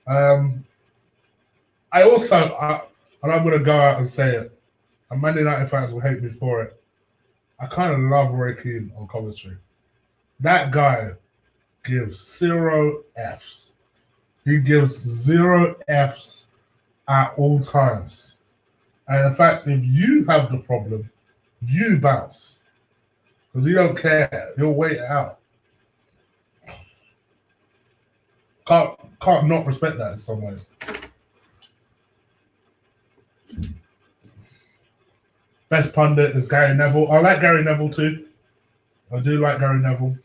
I also, and I'm going to go out and say it, and Man United fans will hate me for it. I kind of love Roy Keane on commentary. That guy gives 0 Fs. He gives 0 Fs at all times. And in fact, if you have the problem, you bounce. Because he don't care. He'll wait it out. Can't not respect that in some ways. Best pundit is Gary Neville. I like Gary Neville too. I do like Gary Neville.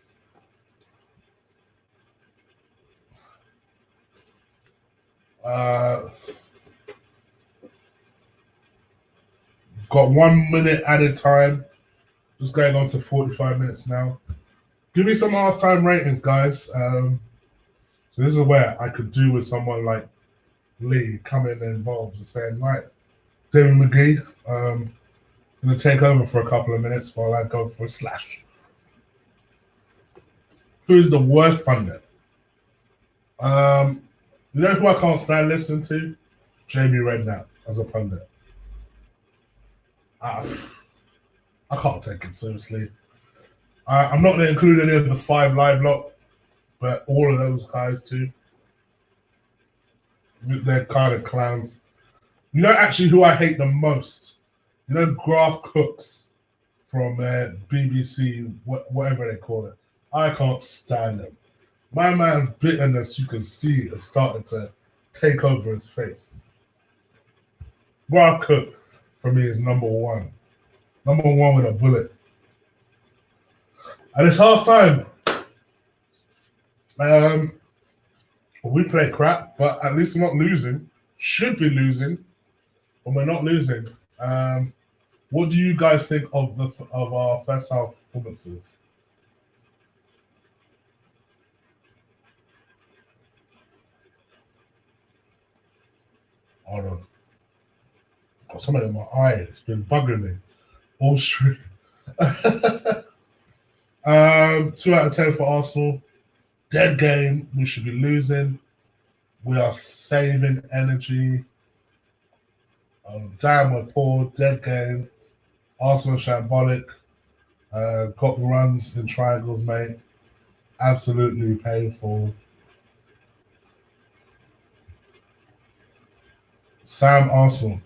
Got 1 minute added time. Just going on to 45 minutes now. Give me some halftime ratings, guys. So this is where I could do with someone like Lee coming involved and saying, right, David McGee, going to take over for a couple of minutes while I go for a slash. Who's the worst pundit? You know who I can't stand listening to? Jamie Redknapp as a pundit. I can't take him seriously. I'm not going to include any of the 5 Live lot, but all of those guys too. They're kind of clowns. You know actually who I hate the most? You know Graf Cooks from BBC, whatever they call it. I can't stand him. My man's bitterness, you can see, is starting to take over his face. Graf Cook, for me, is number 1. Number 1 with a bullet. And it's half time. We play crap, but at least we're not losing. Should be losing, but we're not losing. What do you guys think of our first half performances? Hold on. Got something in my eye. It's been bugging me. All straight. 2 out of 10 for Arsenal. Dead game. We should be losing. We are saving energy. Damn, we're poor. Dead game. Arsenal shambolic. Got runs in triangles, mate. Absolutely painful. Sam Arsenal.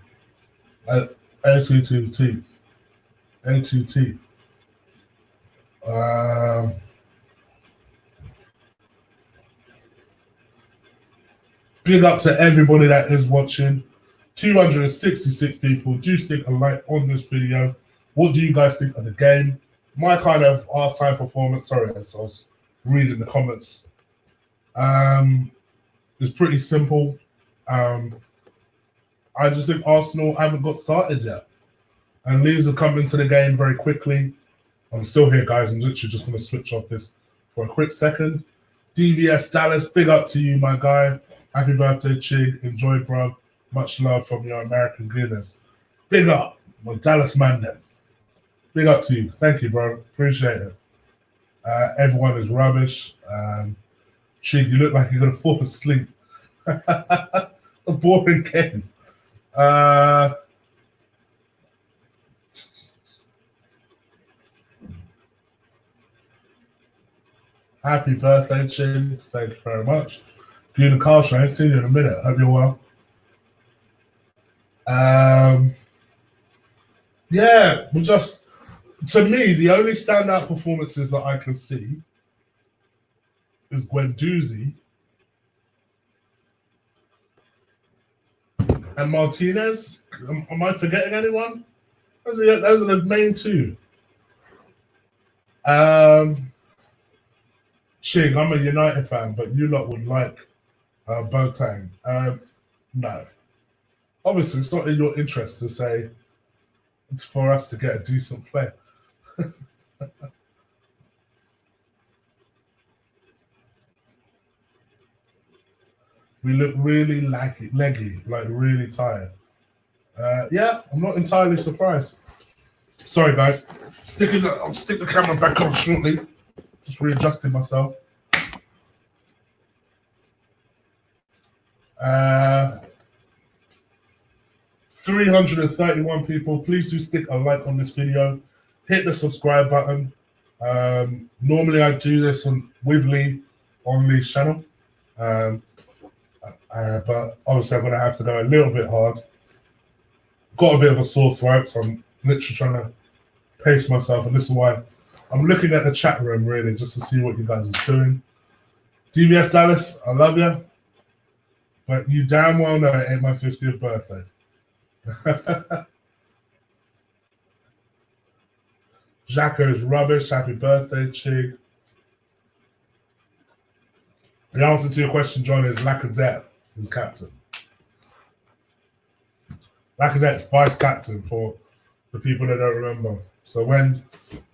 A2T. A2T. Big up to everybody that is watching. 266 people. Do stick a like on this video. What do you guys think of the game? My kind of half-time performance, sorry, as I was reading the comments, is pretty simple. I just think Arsenal haven't got started yet. And Leeds have come into the game very quickly. I'm still here, guys. I'm literally just going to switch off this for a quick second. DVS Dallas, big up to you, my guy. Happy birthday, Chig. Enjoy, bro. Much love from your American goodness. Big up. My Dallas man then. Big up to you. Thank you, bro. Appreciate it. Everyone is rubbish. Chig, you look like you're going to fall asleep. A boring game. Happy birthday, Chig. Thank you very much. You the car show. I ain't seen you in a minute. Hope you're well. Yeah, we just, to me, the only standout performances that I can see is Guendouzi and Martinez. Am I forgetting anyone? Those are the main 2. Chig, I'm a United fan, but you lot would like Boateng. No. Obviously, it's not in your interest to say it's for us to get a decent player. We look really leggy, like really tired. Yeah, I'm not entirely surprised. Sorry, guys. I'll stick the camera back on shortly. Just readjusting myself. 331 people. Please do stick a like on this video. Hit the subscribe button. Normally I do this with Lee on Lee's channel. But obviously I'm going to have to go a little bit hard. Got a bit of a sore throat, so I'm literally trying to pace myself. And this is why I'm looking at the chat room, really, just to see what you guys are doing. DBS Dallas, I love you, but you damn well know it ain't my 50th birthday. Xhaka's rubbish. Happy birthday, Chig. The answer to your question, John, is Lacazette is captain. Lacazette's vice captain for the people that don't remember. So when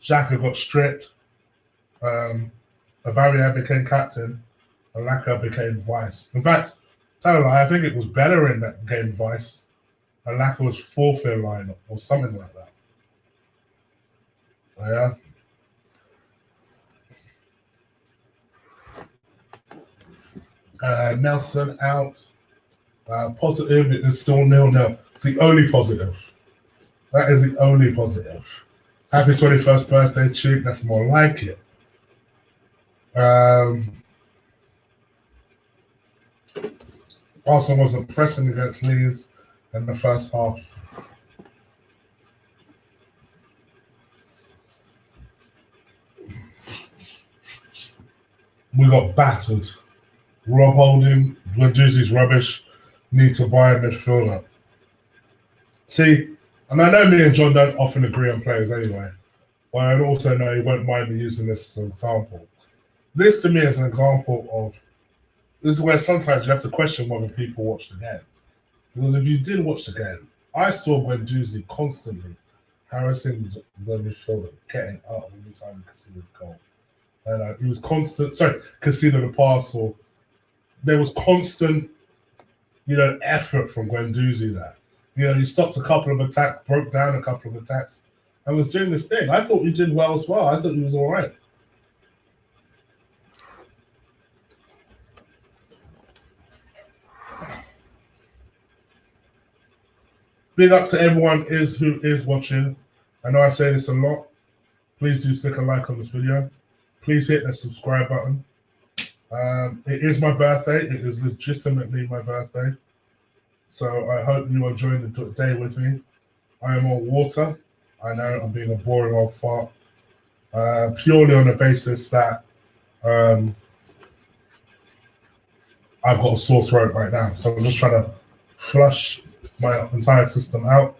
Xhaka got stripped, Aubameyang became captain and Laka became vice. In fact, I think it was Bellerin that became vice and Laka was fourth in line or something like that. Yeah. Nelson out. Positive, it is still 0-0. It's the only positive. That is the only positive. Happy 21st birthday, Chig. That's more like it. Arsenal wasn't pressing against Leeds in the first half. We got battered. Rob Holding, Guendouzi's rubbish. Need to buy a midfielder. See, and I know me and John don't often agree on players anyway, but I also know he won't mind me using this as an example. This to me is an example of, this is where sometimes you have to question whether people watch the game. Because if you did watch the game, I saw Guendouzi constantly harassing the midfielder, getting up every time he conceded a goal. And he was conceded a pass, or there was constant, effort from Guendouzi there. He stopped a couple of attacks, broke down a couple of attacks, and was doing this thing. I thought he did well as well. I thought he was all right. Big up to everyone who is watching. I know I say this a lot. Please do stick a like on this video. Please hit the subscribe button. It is my birthday. It is legitimately my birthday. So I hope you are enjoying the day with me. I am on water. I know I'm being a boring old fart. Purely on the basis that I've got a sore throat right now. So I'm just trying to flush my entire system out.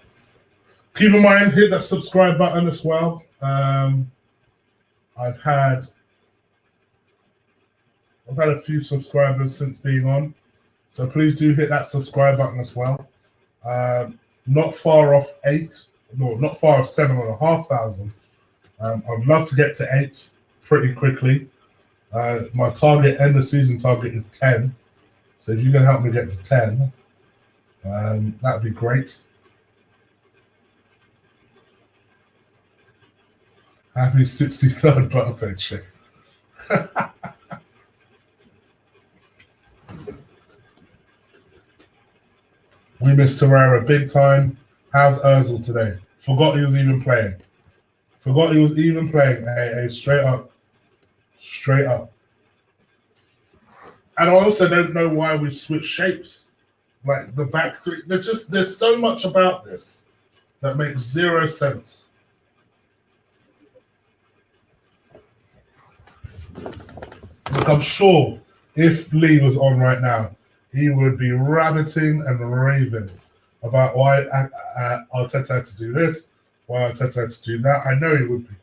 Keep in mind, hit that subscribe button as well. I've had a few subscribers since being on, so please do hit that subscribe button as well. Not far off 7,500. I'd love to get to 8 pretty quickly. My target, end of season target, is 10. So if you can help me get to 10, that'd be great. Happy 63rd birthday, Chick. We missed Torreira big time. How's Ozil today? Forgot he was even playing. Hey, straight up. And I also don't know why we switched shapes. Like the back three. There's so much about this that makes zero sense. Look, I'm sure if Lee was on right now, he would be rabbiting and raving about why Arteta had to do this, why Arteta had to do that. I know he would be.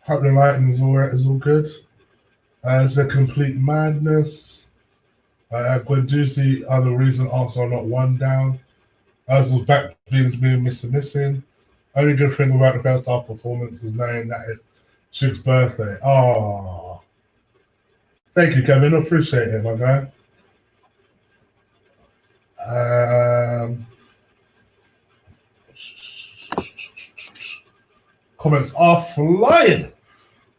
Hope the lighting is all good. It's a complete madness. Guendouzi are the reason Arsenal are not one down. Ozil's back being missing. Only good thing about the first half performance is knowing that it's Chig's birthday. Oh, thank you, Kevin. I appreciate it, my guy. Comments are flying.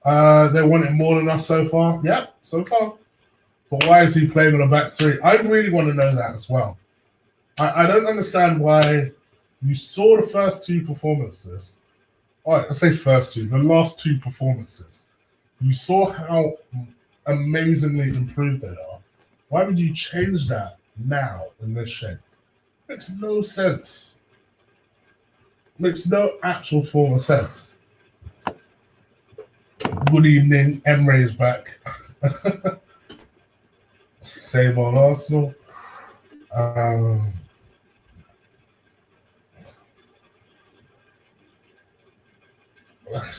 They want it more than us so far. Yep, so far. But why is he playing on a back three? I really want to know that as well. I don't understand why you saw the first two performances. All right, let's say first two, the last two performances. You saw how amazingly improved they are. Why would you change that now in this shape? Makes no sense. Makes no actual form of sense. Good evening, Emre's back. Same on Arsenal.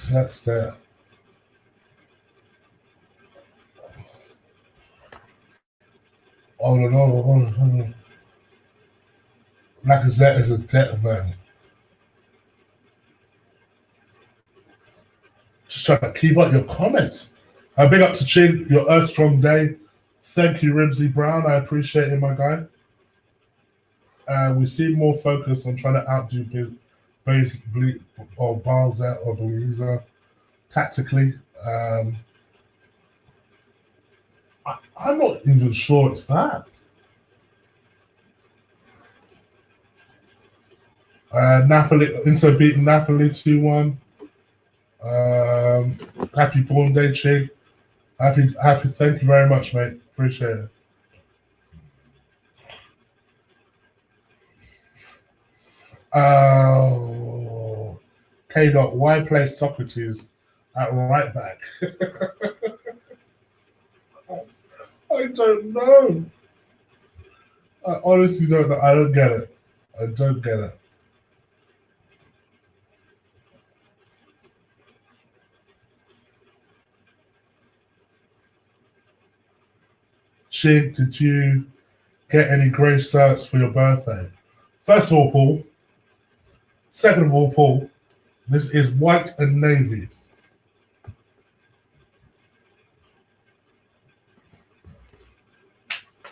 That's that. Hold on. Lacazette is a debt man. Just trying to keep up your comments. Big up to Chig, your Earth Strong Day. Thank you, Ribsy Brown. I appreciate it, my guy. We seem more focused on trying to outdo or Balza or Beliza tactically. I'm not even sure it's that. Inter beating Napoli 2-1. Happy Born Day, Chig. Happy. Thank you very much, mate. Appreciate it. K. Why play Socrates at right back? I don't know. I honestly don't know. I don't get it. I don't get it. Chig, did you get any grave certs for your birthday? First of all, Paul. Second of all, Paul, this is white and navy.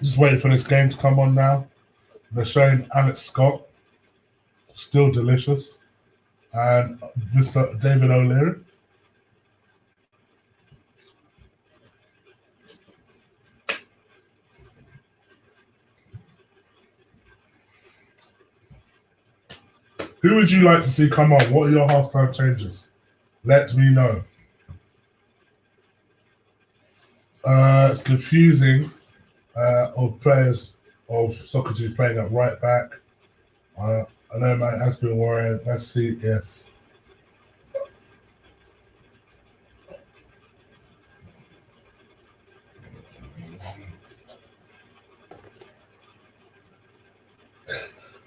Just waiting for this game to come on now. They're showing Alex Scott, still delicious, and Mr. David O'Leary. Who would you like to see come on? What are your halftime changes? Let me know. It's confusing of players of Socrates playing at right back. I know man has been worrying. Let's see if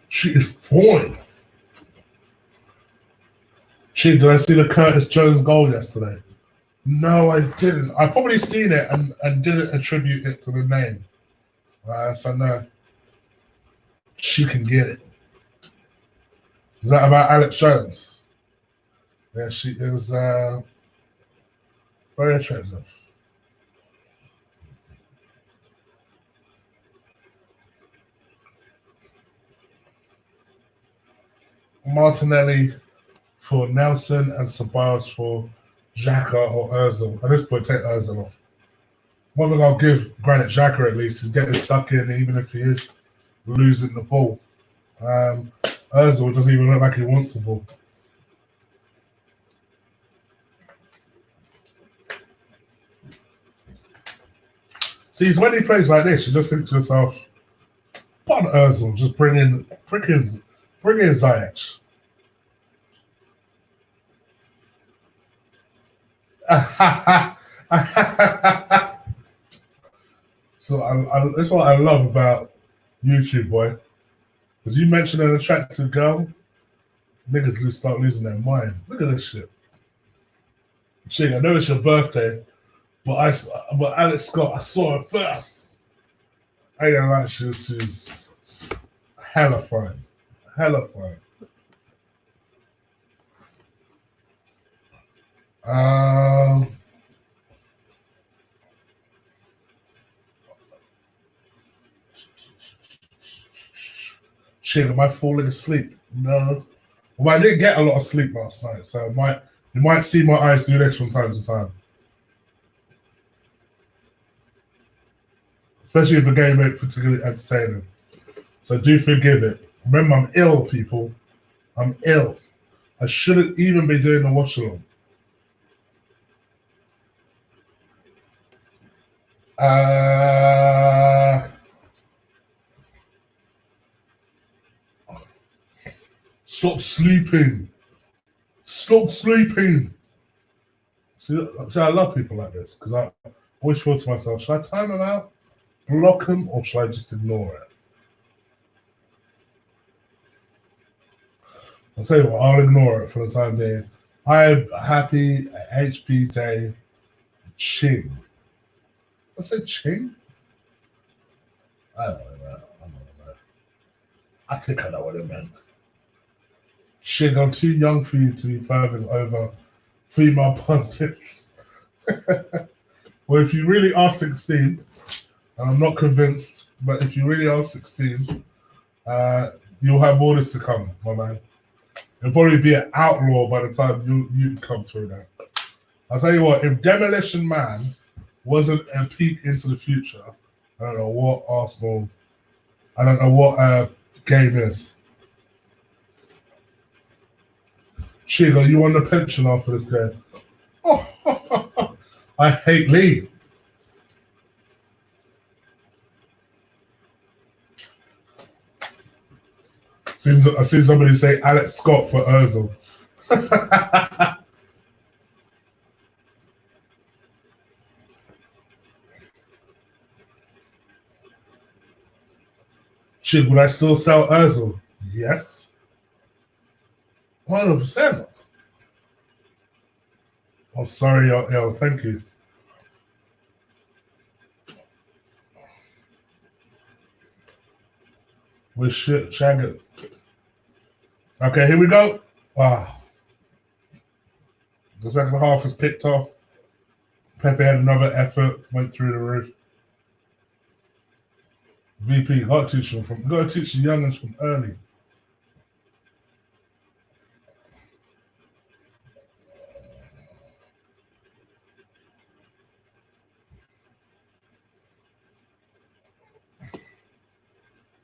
she is fine. Did I see the Curtis Jones goal yesterday? No, I didn't. I probably seen it and didn't attribute it to the name. So no, she can get it. Is that about Alex Jones? Yeah, she is very attractive. Martinelli for Nelson and Ceballos for Xhaka or Ozil. At this point, take Ozil off. One thing I'll give Granit Xhaka at least is getting stuck in, even if he is losing the ball. Ozil doesn't even look like he wants the ball. See, it's when he plays like this, you just think to yourself, "Put on Ozil, just bring in Ziyech." So that's what I love about YouTube, boy. Because you mentioned an attractive girl, niggas start losing their mind. Look at this shit. Chig, I know it's your birthday, but Alex Scott, I saw her first. I ain't like she's hella fine. Hella fine. Shit, am I falling asleep? No. Well, I didn't get a lot of sleep last night, so you might see my eyes do this from time to time. Especially if the game ain't particularly entertaining. So do forgive it. Remember, I'm ill, people. I'm ill. I shouldn't even be doing the Watchalong. Stop sleeping. Stop sleeping. See, I love people like this because I always feel to myself, should I time them out, block them, or should I just ignore it? I'll tell you what, I'll ignore it for the time being. I'm happy HP Day Chig. I said Chig? I don't know. I think I know what it meant. Chig, I'm too young for you to be perving over female pundits. Well, if you really are 16, and I'm not convinced, but if you really are 16, you'll have more this to come, my man. You'll probably be an outlaw by the time you come through that. I'll tell you what, if Demolition Man wasn't a peek into the future, I don't know what Arsenal, I don't know what game is. Chig, are you on the pension after this game? Oh, I hate Lee. I see somebody say Alex Scott for Ozil. Chig, would I still sell Ozil? Yes. 100%. I'm sorry, yo, thank you. With shit, Shagger. Okay, here we go. Wow. The second half is kicked off. Pepe had another effort, went through the roof. VP, got to teach the youngins from early.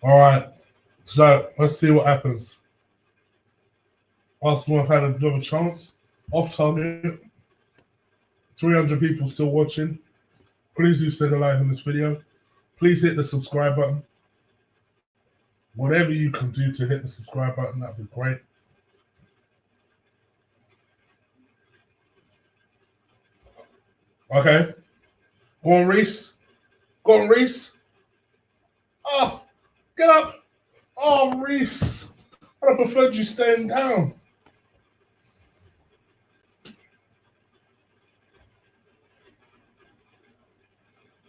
All right, so let's see what happens. Arsenal have had another chance. Off target. 300 people still watching. Please do send a like on this video. Please hit the subscribe button. Whatever you can do to hit the subscribe button, that'd be great. Okay. Go on, Reese. Go on, Reese. Oh, get up. Oh, Reese. I'd have preferred you staying down.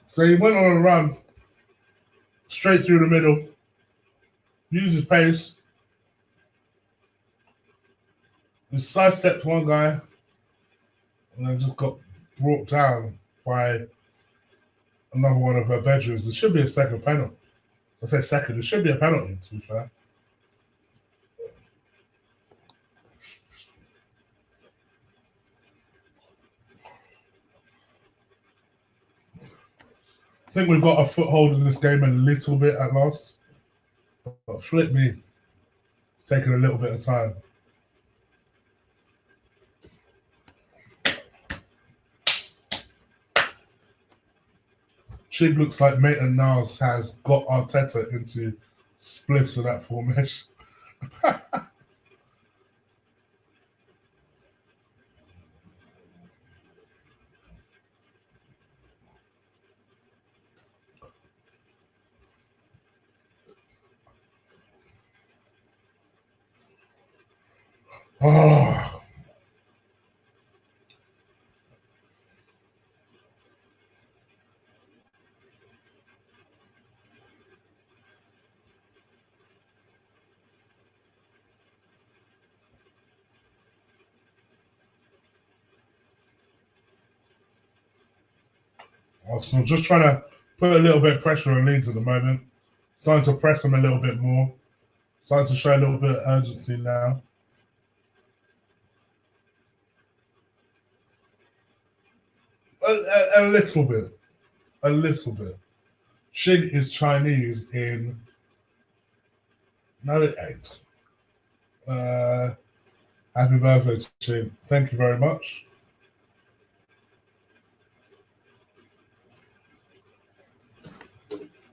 So he went on a run, straight through the middle, used his pace, he sidestepped one guy, and then just got brought down by another one of her bedrooms. There should be a second penalty. I say second, there should be a penalty, to be fair. I think we've got a foothold in this game a little bit at last. But flip me, it's taking a little bit of time. Chig looks like Maitland-Niles has got Arteta into splits of that formation. Oh. Arsenal just trying to put a little bit of pressure on Leeds at the moment. Starting to press them a little bit more. Starting to show a little bit of urgency now. A little bit. A little bit. Chig is Chinese in... No, it ain't. Happy birthday, Chig. Thank you very much.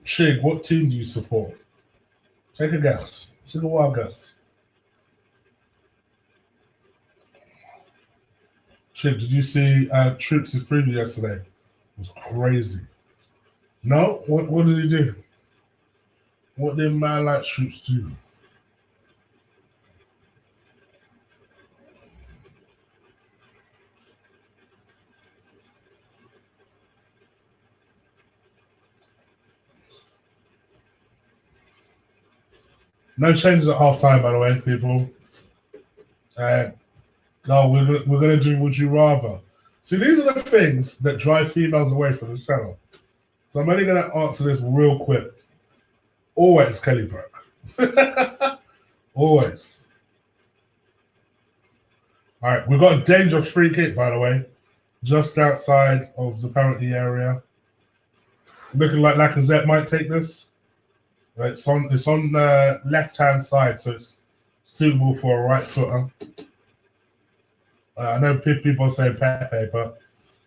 Chig, what team do you support? Take a guess. Take a wild guess. Chig, did you see Troops' preview yesterday? It was crazy. No? What did he do? What did man like Troops do? No changes at half time, by the way, people. No, we're gonna do Would You Rather. See, these are the things that drive females away from the channel. So I'm only gonna answer this real quick. Always Kelly Brook. Always. All right, we've got a dangerous free kick, by the way, just outside of the penalty area. Looking like Lacazette might take this. It's on the left-hand side, so it's suitable for a right footer. I know people are saying Pepe, but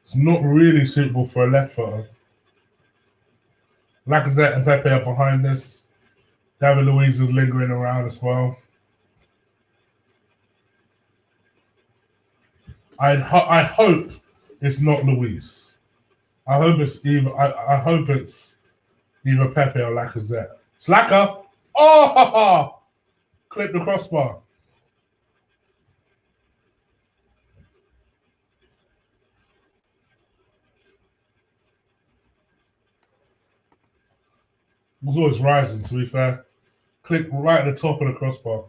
it's not really suitable for a left footer. Lacazette and Pepe are behind this. David Luiz is lingering around as well. I hope it's not Luiz. I hope it's either either Pepe or Lacazette. Slacker! Oh! Clip the crossbar. It was always rising, to be fair. Click right at the top of the crossbar.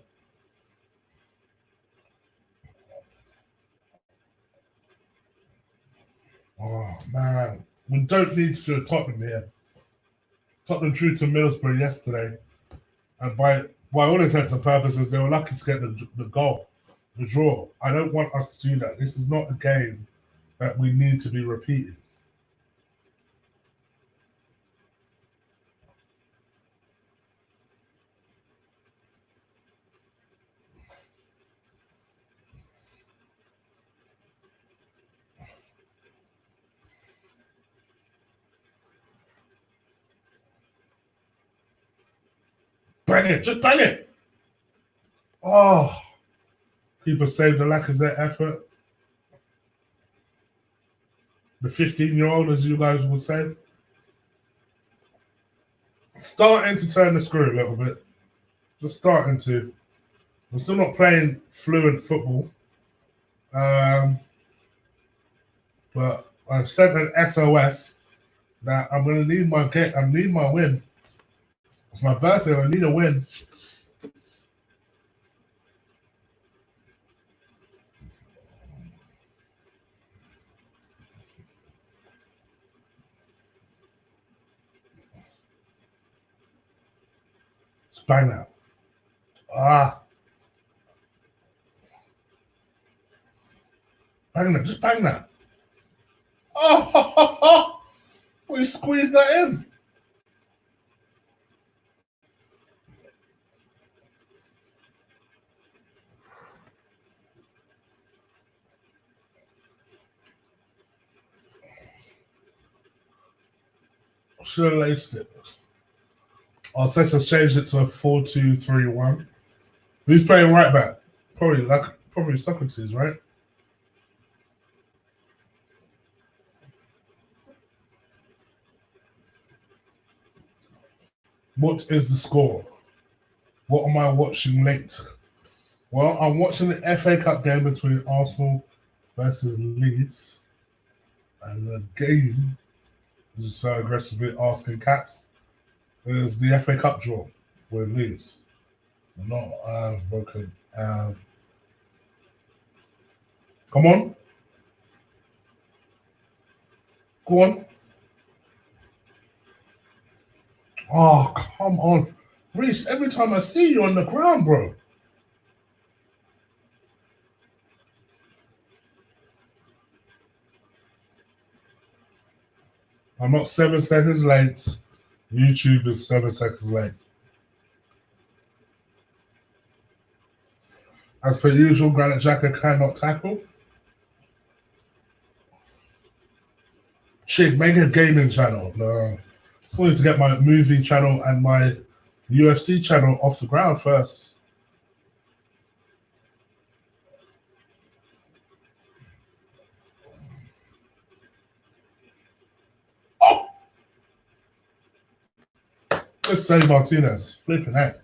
Oh, man. We don't need to do a Tottenham here. Tottenham drew to Middlesbrough yesterday. And by all intents and purposes, they were lucky to get the goal, the draw. I don't want us to do that. This is not a game that we need to be repeating. Bang it, just bang it. Oh, people saved the Lacazette effort. The 15-year-old, as you guys would say. Starting to turn the screw a little bit. Just starting to. We're still not playing fluent football. But I've sent an SOS that I'm going to need my win. It's my birthday. I need a win. Just bang that. Bang that. Just bang that. Oh, we squeezed that in. Should have laced it. Arteta changed it to a 4-2-3-1. Who's playing right back? Probably Socrates, right? What is the score? What am I watching late? Well, I'm watching the FA Cup game between Arsenal versus Leeds. And the game, as you so aggressively asking Caps, is the FA Cup draw for Leeds. Not broken. Come on. Go on. Oh, come on. Reese, every time I see you on the ground, bro. I'm not 7 seconds late. YouTube is 7 seconds late. As per usual, Granite Jacker cannot tackle. Chig, make a gaming channel. No. I need to get my movie channel and my UFC channel off the ground first. Let's say Martinez. Flipping heck.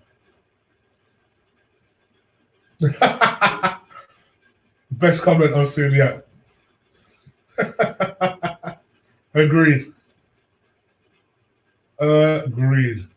Best comment I've seen yet. Agreed. Agreed.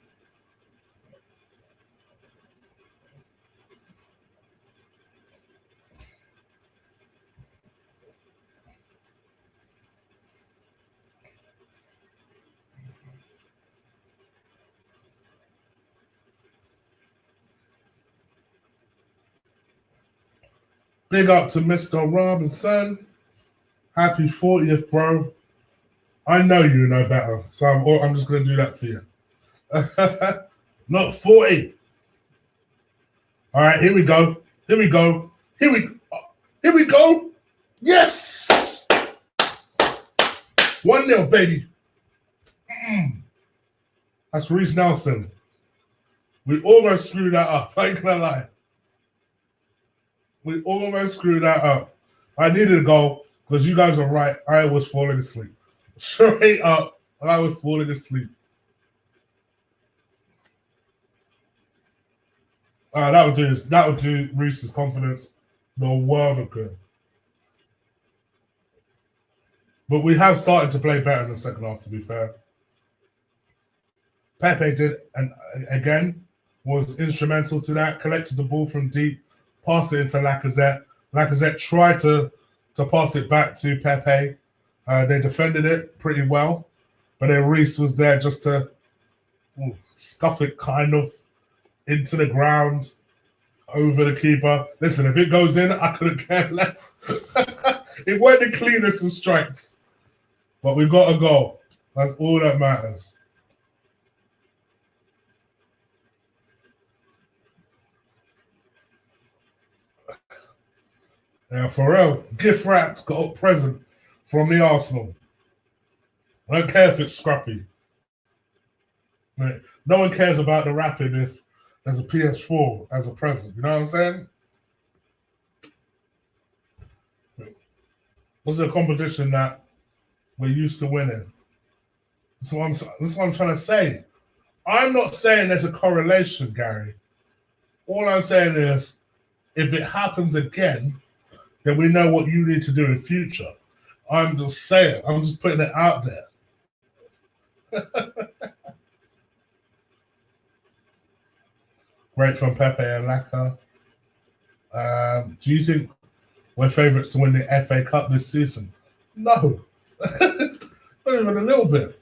Big up to Mr. Robinson. Happy 40th, bro. I know you know better, so I'm just going to do that for you. Not 40. All right, here we go. Here we go. Here we go. Yes. 1-0, baby. That's Reece Nelson. We almost screwed that up. I ain't gonna lie. We almost screwed that up. I needed a goal because you guys were right. I was falling asleep. Straight up, I was falling asleep. That would do Reece's confidence the world of good. But we have started to play better in the second half, to be fair. Pepe did, and again, was instrumental to that. Collected the ball from deep, passed it into Lacazette. Lacazette tried to pass it back to Pepe. They defended it pretty well, but then Reece was there just to scuff it kind of into the ground over the keeper. Listen, if it goes in, I couldn't care less. It weren't the cleanest of strikes, but we got a goal. That's all that matters. Now, for real, gift wrapped, got a present from the Arsenal. I don't care if it's scruffy. No one cares about the wrapping if there's a PS4 as a present. You know what I'm saying? Was it a competition that we're used to winning? This is what I'm trying to say. I'm not saying there's a correlation, Gary. All I'm saying is, if it happens again, then we know what you need to do in future. I'm just saying. I'm just putting it out there. Great from Pepe and Laka. Do you think we're favourites to win the FA Cup this season? No. Not even a little bit.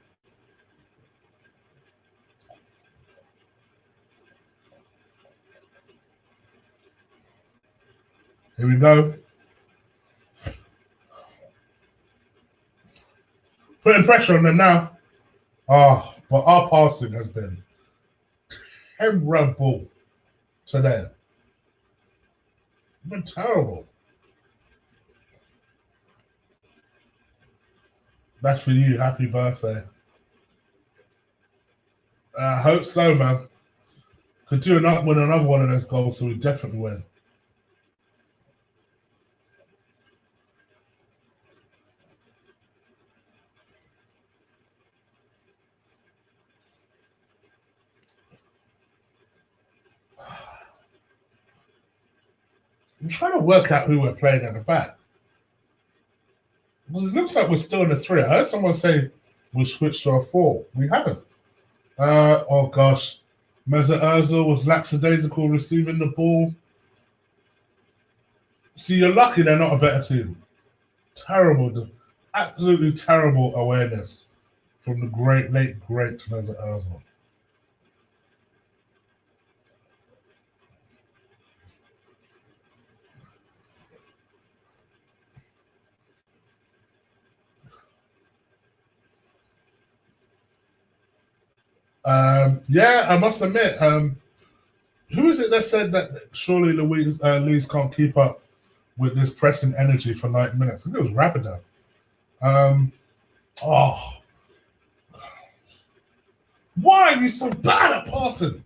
Here we go. Putting pressure on them now. But our passing has been terrible today. It's been terrible. That's for you. Happy birthday. I hope so, man. Could win another one of those goals, so we definitely win. I'm trying to work out who we're playing at the back. Well, it looks like we're still in a 3. I heard someone say we switched to a 4. We haven't. Oh gosh. Mesut Ozil was lackadaisical receiving the ball. See, you're lucky they're not a better team. Terrible, absolutely terrible awareness from the late great Mesut Ozil. Yeah, I must admit, who is it that said that surely Leeds can't keep up with this pressing energy for 90 minutes? I think it was Rapido. Why are you so bad at passing?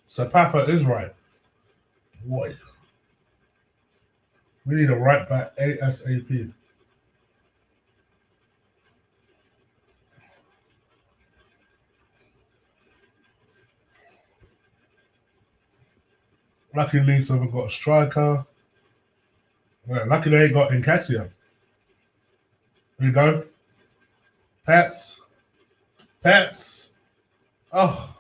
So Papa is right. Boy. We need a right back ASAP. Lucky Leeds haven't got a striker. Yeah, lucky they ain't got Nketiah. There you go. Pets. Pets. Oh.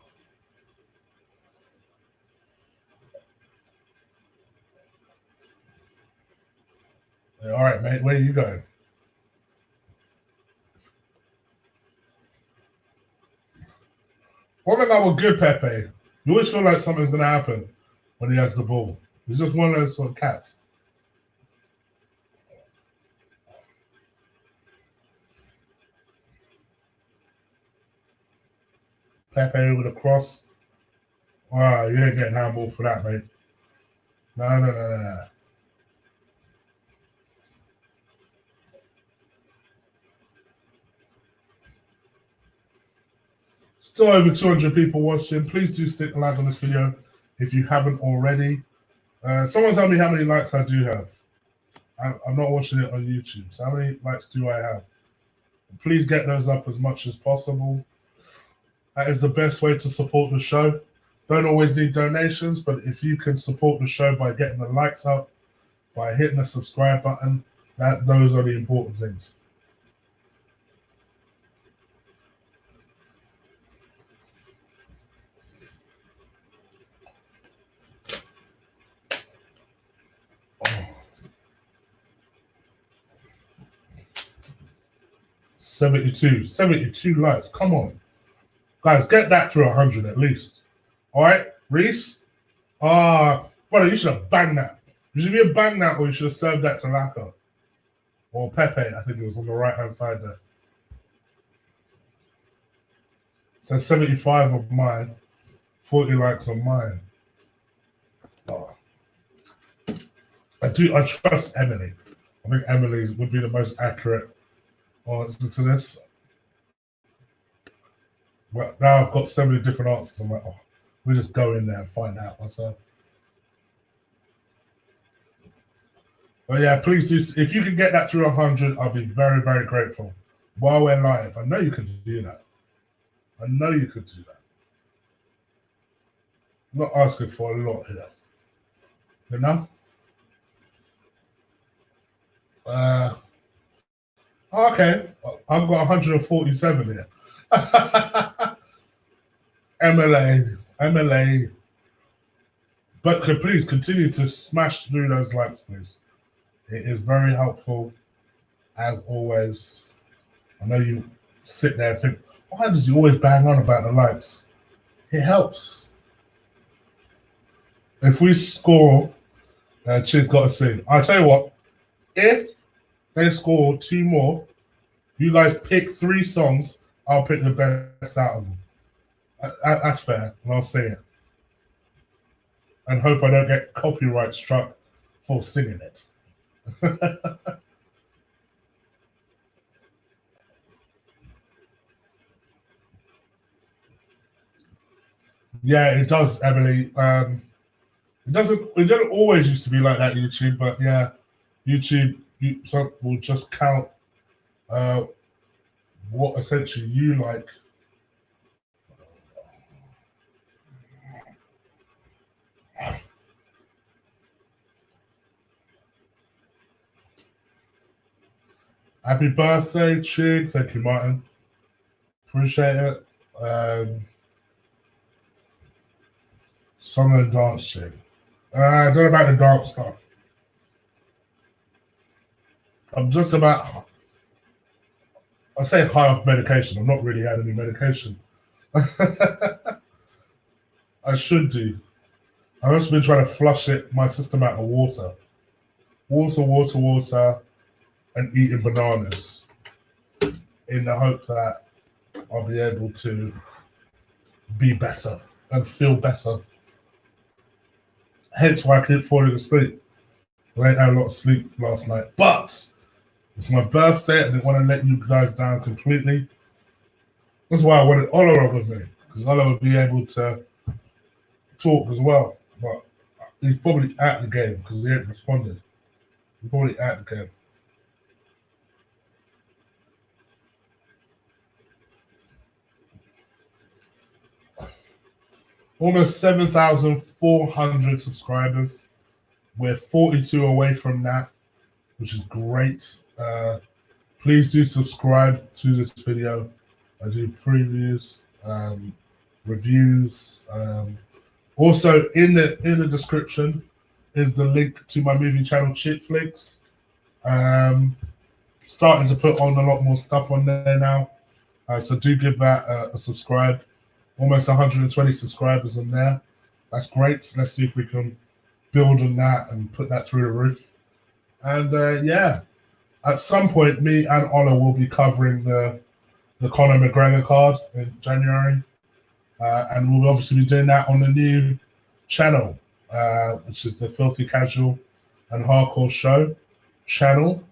Yeah, all right, mate. Where are you going? One thing I would give Pepe, you always feel like something's going to happen when he has the ball. He's just one of those sort of cats. Pepe with a cross. Oh, you ain't getting handball for that, mate. No. Still over 200 people watching. Please do stick live on this video if you haven't already. Someone tell me how many likes I do have. I'm not watching it on YouTube. So how many likes do I have? Please get those up as much as possible. That is the best way to support the show. Don't always need donations, but if you can support the show by getting the likes up, by hitting the subscribe button, those are the important things. Oh. 72 likes. Come on. Guys, get that through 100 at least. All right, Reese? Brother, you should have banged that. You should have banged that, or you should have served that to Laka. Or Pepe, I think it was on the right-hand side there. So 75 of mine, 40 likes on mine. Oh. I trust Emily. I think Emily's would be the most accurate answer to this. Well, now I've got so many different answers. I'm like, we'll just go in there and find out myself. But yeah, please do. If you can get that through 100, I'll be very, very grateful. While we're live, I know you can do that. I know you could do that. I'm not asking for a lot here. You know? Okay. I've got 147 here. MLA. But please continue to smash through those likes, please. It is very helpful, as always. I know you sit there and think, why does he always bang on about the likes? It helps. If we score, Chig's got to sing. I'll tell you what, if they score 2 more, you guys pick 3 songs, I'll pick the best out of them. That's fair, and I'll sing it. And hope I don't get copyright struck for singing it. Yeah, it does, Emily. It doesn't always used to be like that, YouTube, but yeah, YouTube will just count what essentially you like. Happy birthday, Chig. Thank you, Martin. Appreciate it. Song and dance, Chig. I don't know about the dance stuff. I'm just about, I say high off medication. I'm not really had any medication. I should do. I've just been trying to flush my system out of water. Water, and eating bananas in the hope that I'll be able to be better and feel better. Hence why I keep falling asleep. I ain't had a lot of sleep last night, but it's my birthday. I didn't want to let you guys down completely. That's why I wanted Ola with me, because Ola would be able to talk as well. But he's probably out of the game because he ain't responded. He's probably out of the game. Almost 7,400 subscribers. We're 42 away from that, which is great. Please do subscribe to this video. I do previews, reviews. Also, in the description is the link to my movie channel, Chick Flicks. Starting to put on a lot more stuff on there now. So do give that a subscribe. Almost 120 subscribers on there. That's great. Let's see if we can build on that and put that through the roof. And yeah, at some point, me and Ola will be covering the Conor McGregor card in January. And we'll obviously be doing that on the new channel, which is the Filthy Casual and Hardcore Show channel.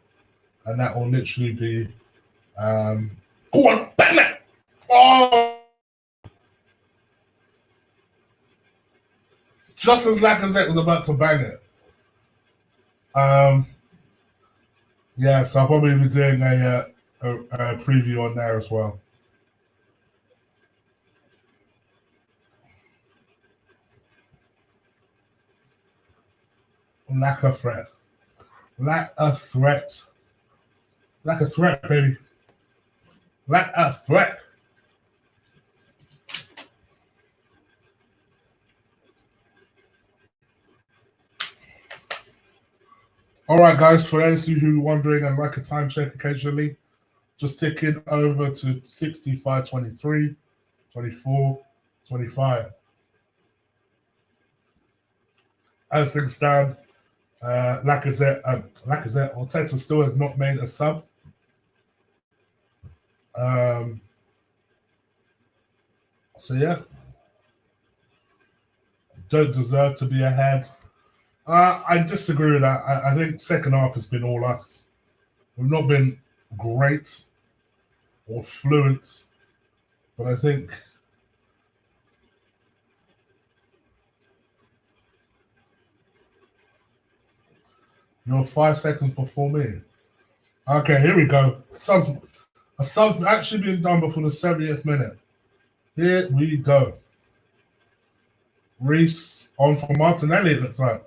And that will literally be go on, bang it! Oh, just as Lacazette was about to bang it. Yeah, so I'll probably be doing a preview on there as well. Lack a threat. Lack a threat. Lack a threat, baby. Lack a threat. All right, guys, for those of you who are wondering and like a time check occasionally, just ticking over to 65, 23, 24, 25. As things stand, Lacazette, Arteta still has not made a sub. So yeah, don't deserve to be ahead. I disagree with that. I think second half has been all us. We've not been great or fluent, but I think you're 5 seconds before me. Okay, here we go. A sub actually being done before the 70th minute. Here we go. Reese on for Martinelli, it looks like.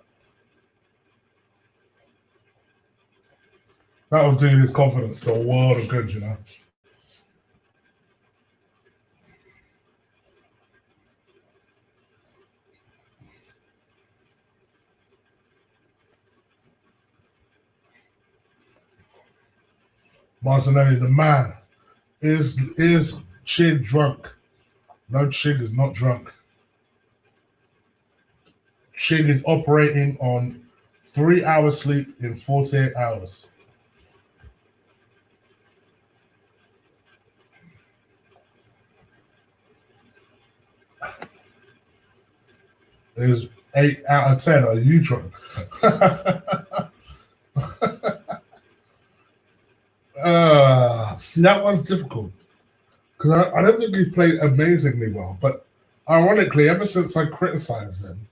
That will do his confidence to a world of good, you know. Martinelli, the man. Is Chig drunk? No, Chig is not drunk. Chig is operating on 3 hours sleep in 48 hours. Is 8 out of 10. Are you drunk? See, that one's difficult because I don't think he's played amazingly well. But ironically, ever since I criticized him,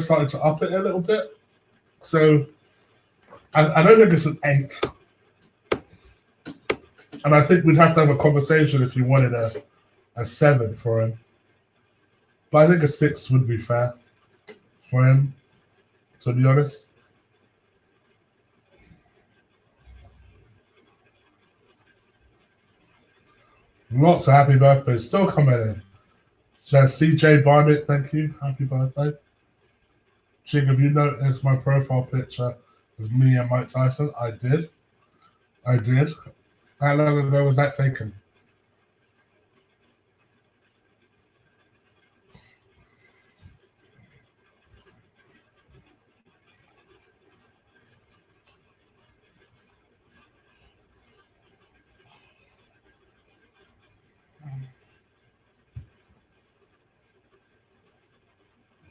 started to up it a little bit. So I don't think it's an 8. And I think we'd have to have a conversation if you wanted a 7 for him. But I think a 6 would be fair for him, to be honest. Lots of happy birthdays still coming in. So CJ Barnett, thank you. Happy birthday. Chig, have you noticed my profile picture is me and Mike Tyson? I did. How long ago was that taken?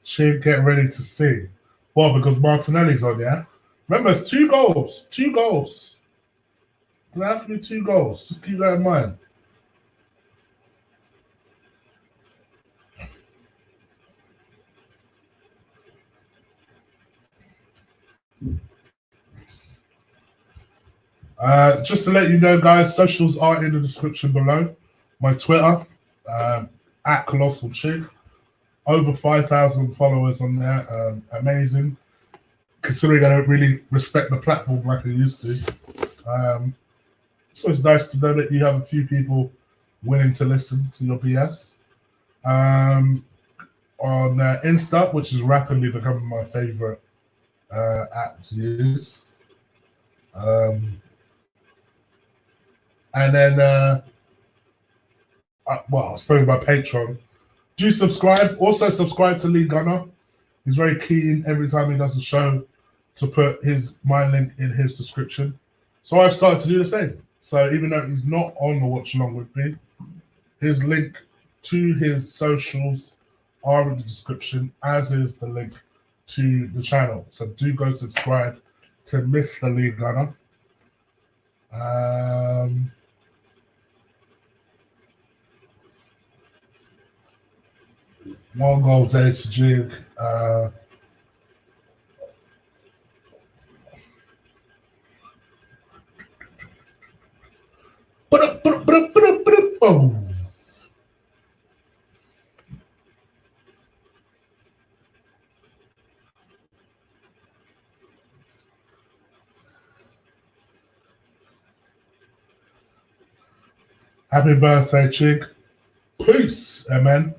Chig, get ready to sing. Well, because Martinelli's on, yeah? Remember, it's 2 goals. 2 goals. It have to be 2 goals. Just keep that in mind. Just to let you know, guys, socials are in the description below. My Twitter, at Colossal Chig. over 5,000 followers on there. Amazing, considering I don't really respect the platform like I used to. So it's nice to know that you have a few people willing to listen to your BS. On Insta, which is rapidly becoming my favorite app to use. And then, I spoke about Patreon. Do you subscribe? Also subscribe to Lee Gunner. He's very keen every time he does a show to put my link in his description. So I've started to do the same. So even though he's not on the watch along with me, his link to his socials are in the description, as is the link to the channel. So do go subscribe to Mr. Lee Gunner. One goal day to Chig. Happy birthday, Chig. Peace, man.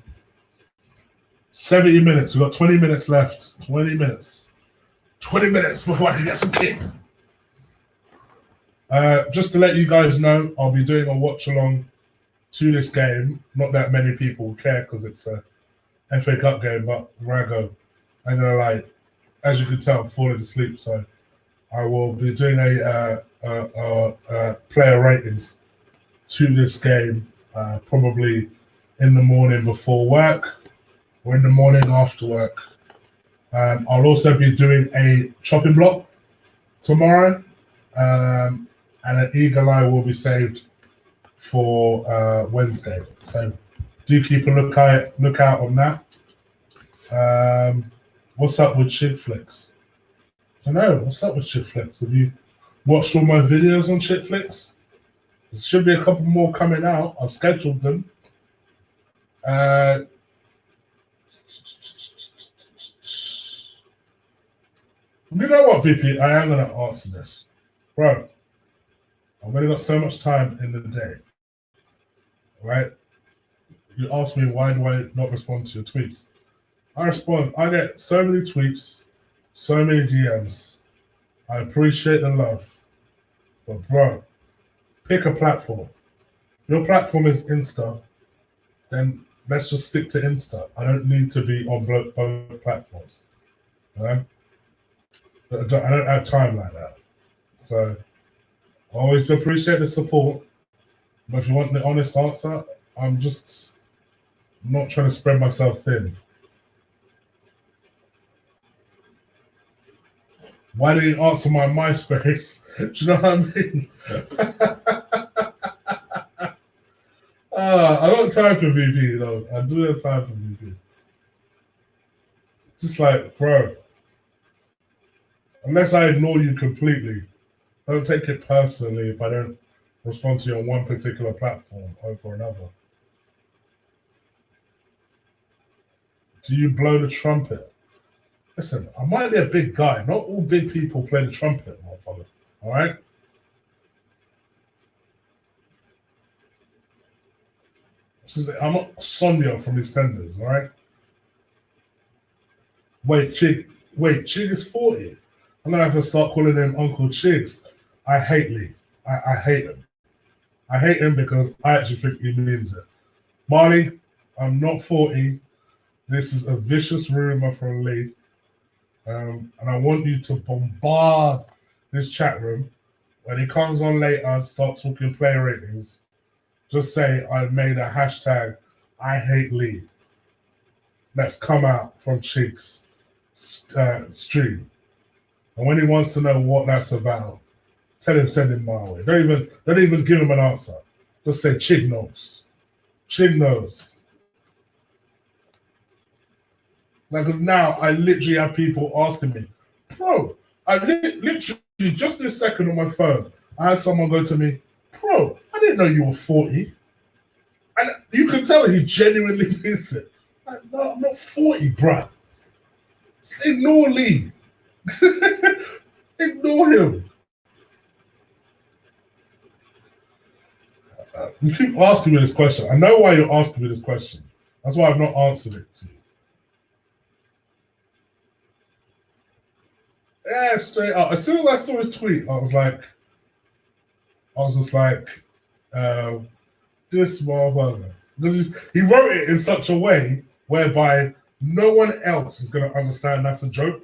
70 minutes. We've got 20 minutes left. 20 minutes. 20 minutes before I can get some kick. Just to let you guys know, I'll be doing a watch along to this game. Not that many people care because it's a FA Cup game, but Rago, I'm gonna lie, as you can tell, I'm falling asleep. So I will be doing a player ratings to this game, probably in the morning before work or in the morning after work. I'll also be doing a chopping block tomorrow, and an eagle eye will be saved for Wednesday. So do keep a lookout on that. What's up with Chitflix? I don't know. What's up with Chitflix? Have you watched all my videos on Chitflix? There should be a couple more coming out. I've scheduled them. You know what, VP? I am going to answer this. Bro, I've only got so much time in the day. Right? You ask me, why do I not respond to your tweets? I respond. I get so many tweets, so many DMs. I appreciate the love. But, bro, pick a platform. Your platform is Insta, then let's just stick to Insta. I don't need to be on both platforms. Right? I don't have time like that. So I always appreciate the support. But if you want the honest answer, I'm just not trying to spread myself thin. Why didn't you answer my MySpace? Do you know what I mean? I don't have time for VP though. I do have time for VP. Just like, bro, unless I ignore you completely, don't take it personally if I don't respond to you on one particular platform over another. Do you blow the trumpet? Listen, I might be a big guy. Not all big people play the trumpet, motherfucker. All right? I'm not Sonia from EastEnders, all right? Wait, Chig is 40. I'm going to have to start calling him Uncle Chigs. I hate Lee. I hate him. I hate him because I actually think he means it. Marley, I'm not 40. This is a vicious rumor from Lee. And I want you to bombard this chat room. When he comes on later and start talking player ratings, just say I made a hashtag, I hate Lee. Let's come out from Chig's stream. And when he wants to know what that's about, tell him send him my way. Don't even give him an answer. Just say Chig knows. Chig knows. Because now I literally have people asking me, bro, I literally just this second on my phone, I had someone go to me, bro, I didn't know you were 40. And you can tell he genuinely means it. Like, no, I'm not 40, bruh. Just ignore Lee. Ignore him. You keep asking me this question. I know why you're asking me this question. That's why I've not answered it to you. Yeah, straight up. As soon as I saw his tweet, I was just like, this motherfucker. Because he wrote it in such a way whereby no one else is going to understand that's a joke.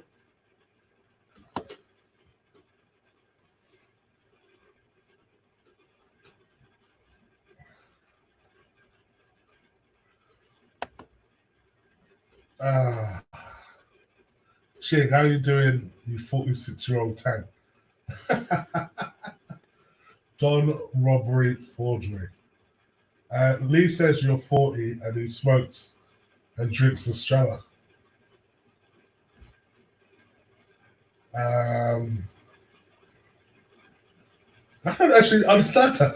Chig, how you doing, you 46-year-old tank? John Robbery Forgery. Lee says you're 40 and he smokes and drinks Estrella. I don't actually understand that.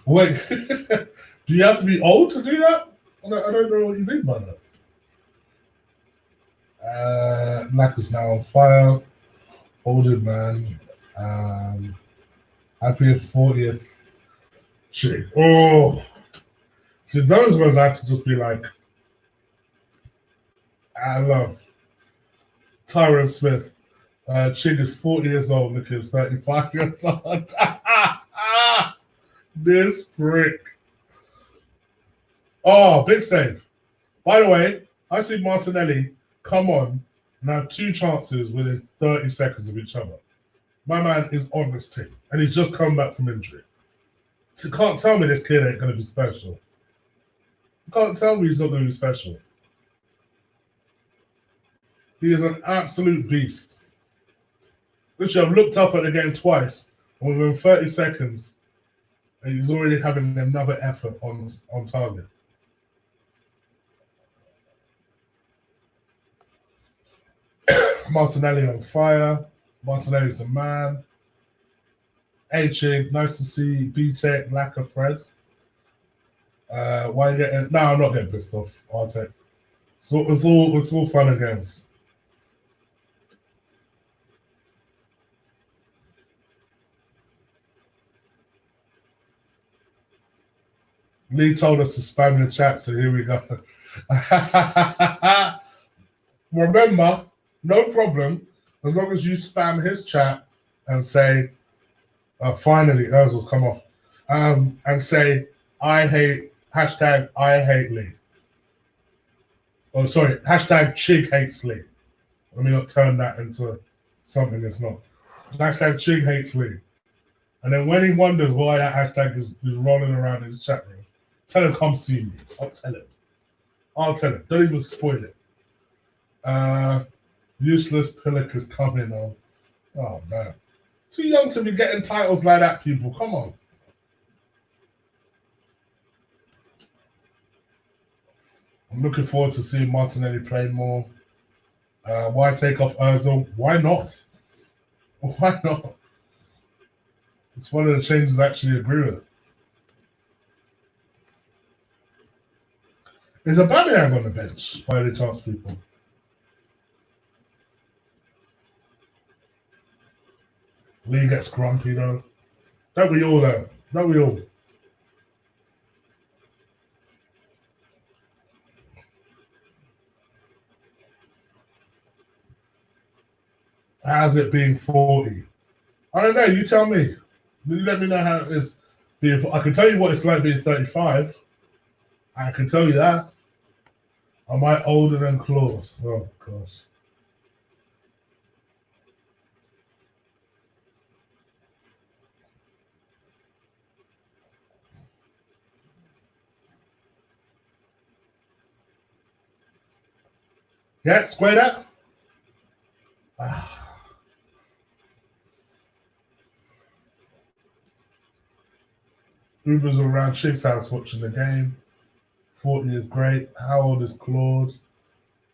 Wait, do you have to be old to do that? I don't know what you mean by that. Lack is now on fire. Older man. Happy 40th. Shit. Oh. See, those ones I have to just be like, I love Tyron Smith. Chig is 40 years old, looking 35 years old. This prick. Oh, big save. By the way, I see Martinelli come on and have 2 chances within 30 seconds of each other. My man is on this team, and he's just come back from injury. You can't tell me this kid ain't going to be special. You can't tell me he's not going to be special. He is an absolute beast. Literally, I've looked up at the game twice, and within 30 seconds, he's already having another effort on target. Martinelli on fire. Martinelli's the man. Hey, Chig, nice to see B-Tech, lack of Fred. Why you getting? No, I'm not getting pissed off. I'll take. So it's all fun and games. Lee told us to spam the chat, so here we go. Remember, no problem, as long as you spam his chat and say, finally, Urzel's come off, and say, I hate Lee. Oh, sorry, hashtag Chig hates Lee. Let me not turn that into something it's not. Hashtag Chig hates Lee. And then when he wonders why that hashtag is rolling around his chat room, tell him come see me. I'll tell him. Don't even spoil it. Useless Pillock is coming on. Oh, man. Too young to be getting titles like that, people. Come on. I'm looking forward to seeing Martinelli play more. Why take off Ozil? Why not? Why not? It's one of the changes I actually agree with. Is Aubameyang on the bench by any chance, people? Lee gets grumpy though. Don't we all though? Don't we all? How's it being 40? I don't know. You tell me. You let me know how it is. I can tell you what it's like being 35. I can tell you that. Am I older than Claude? Oh, gosh. Yeah, square that. Uber's around Chig's house watching the game. 40 is great. How old is Claude?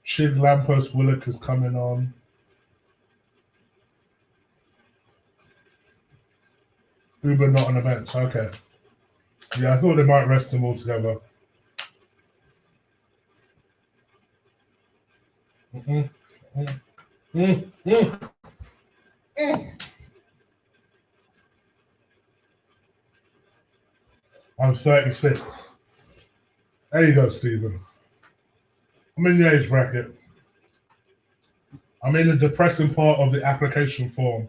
Chig Lamppost Willock is coming on. Uber not on the bench. Okay. Yeah, I thought they might rest them all together. Mm, mm, mm, mm, mm. I'm 36. There you go, Stephen. I'm in the age bracket. I'm in the depressing part of the application form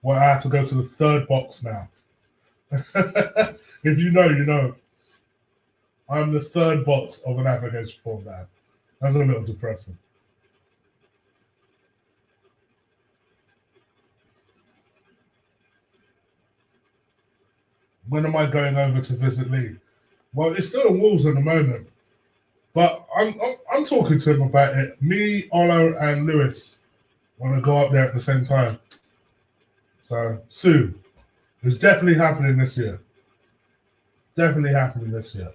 where I have to go to the third box now. If you know, you know. I'm the third box of an application form now. That's a little depressing. When am I going over to visit Lee? Well, it's still in Wolves at the moment, but I'm talking to him about it. Me, Arlo, and Lewis want to go up there at the same time. So soon, it's definitely happening this year. Definitely happening this year.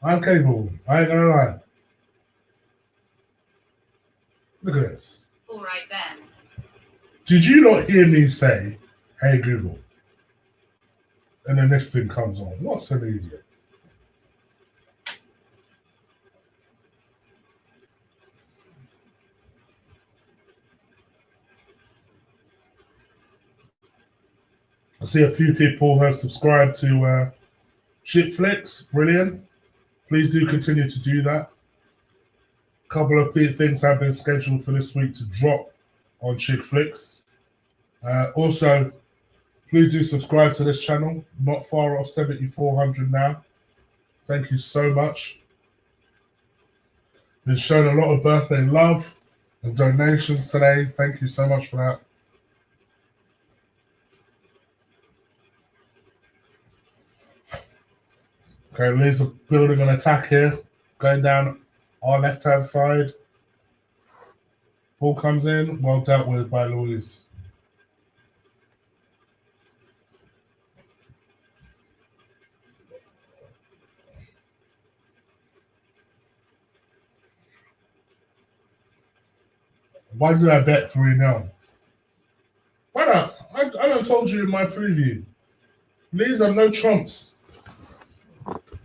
I'm capable. I ain't gonna lie. Look at this. All right then. Did you not hear me say, "Hey Google," and then this thing comes on? What's an idiot? I see a few people have subscribed to Shitflix. Brilliant. Please do continue to do that. A couple of things have been scheduled for this week to drop on Chigflix. Also, please do subscribe to this channel. Not far off 7,400 now. Thank you so much. Been shown a lot of birthday love and donations today. Thank you so much for that. Okay, Leeds are building an attack here, going down our left-hand side. Ball comes in, well dealt with by Louise. Why did I bet 3-0? Why not? I done told you in my preview. Leeds are no trumps.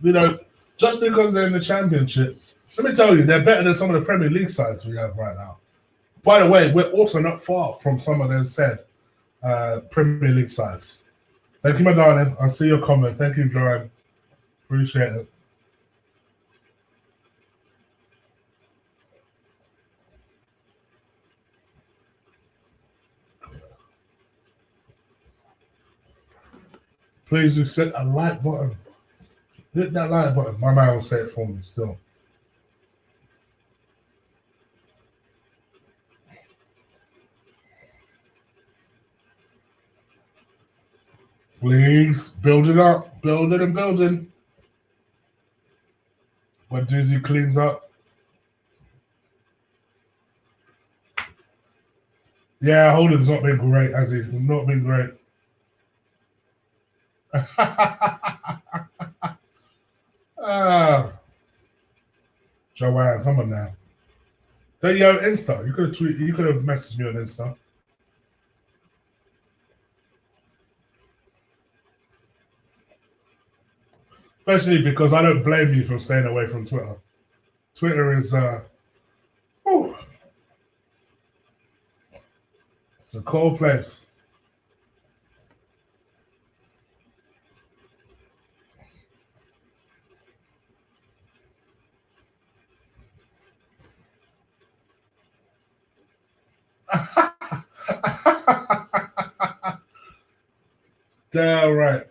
You know, just because they're in the championship, let me tell you, they're better than some of the Premier League sides we have right now. By the way, we're also not far from some of them said Premier League sides. Thank you, my darling. I see your comment. Thank you, Joanne. Appreciate it. Please do set a like button. Hit that like button. My man will say it for me still. Please build it up. Build it and building. When Doozy cleans up. Yeah, Holden's not been great, has he? Not been great. Joanne, come on now. Don't you have Insta? You could have tweeted. You could have messaged me on Insta. Especially because I don't blame you for staying away from Twitter. Twitter is it's a cold place. Damn right.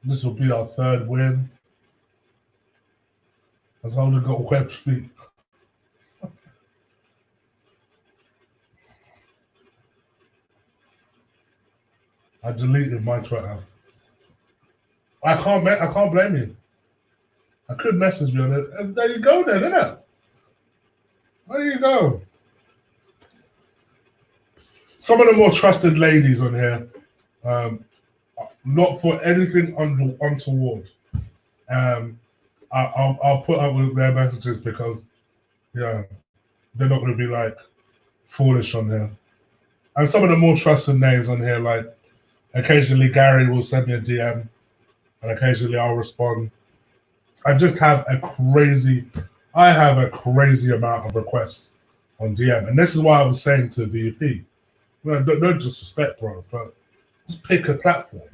This will be our third win. As Holden got webbed feet. I deleted my Twitter. I can't blame you. I could message me on it. And there you go then, isn't it? There you go. Some of the more trusted ladies on here, not for anything untoward. I'll put up with their messages because, yeah, they're not going to be like foolish on there. And some of the more trusted names on here, like occasionally Gary will send me a DM, and occasionally I'll respond. I have a crazy amount of requests on DM, and this is why I was saying to VP, no disrespect, bro, but just pick a platform.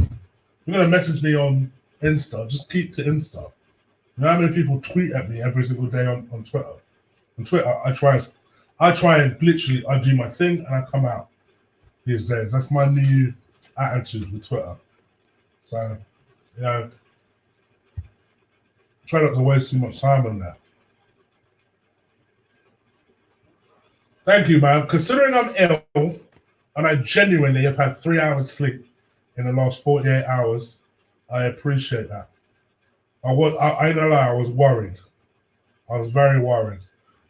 You're gonna message me on Insta, just keep to Insta. You know how many people tweet at me every single day on Twitter? On Twitter, I try and literally I do my thing and I come out these days. That's my new attitude with Twitter. So, you know, try not to waste too much time on that. Thank you, man. Considering I'm ill and I genuinely have had 3 hours sleep in the last 48 hours, I appreciate that. I ain't gonna lie, I was worried. I was very worried.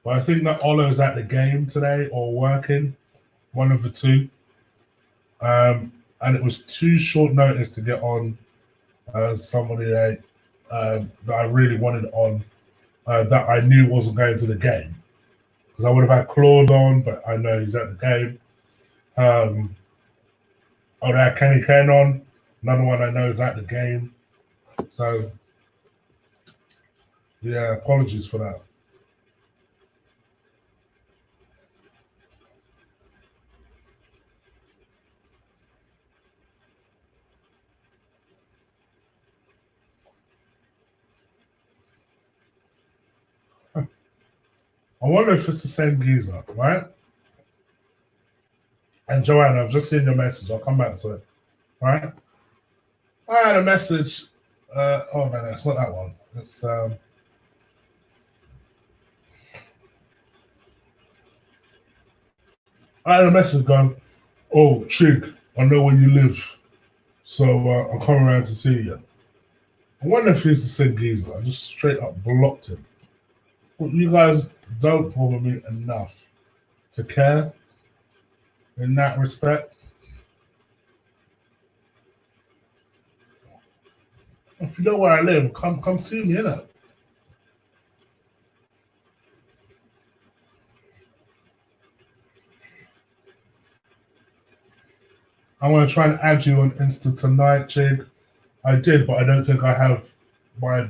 But I think that Olo's at the game today or working, one of the two. And it was too short notice to get on somebody that I really wanted on that I knew wasn't going to the game. Because I would have had Claude on, but I know he's at the game. I would have had Kenny Ken on, another one I know is at the game. So, yeah, apologies for that. I wonder if it's the same geezer, right? And Joanna, I've just seen your message. I'll come back to it. Right? I had a message. Oh no, it's not that one. It's I had a message going, "Oh, Chig, I know where you live, so I'll come around to see you." I wonder if he's the same geezer. I just straight up blocked him. But you guys don't bother me enough to care in that respect. If you know where I live, come see me, innit? I'm gonna try and add you on Insta tonight, Chig. I did, but I don't think I have my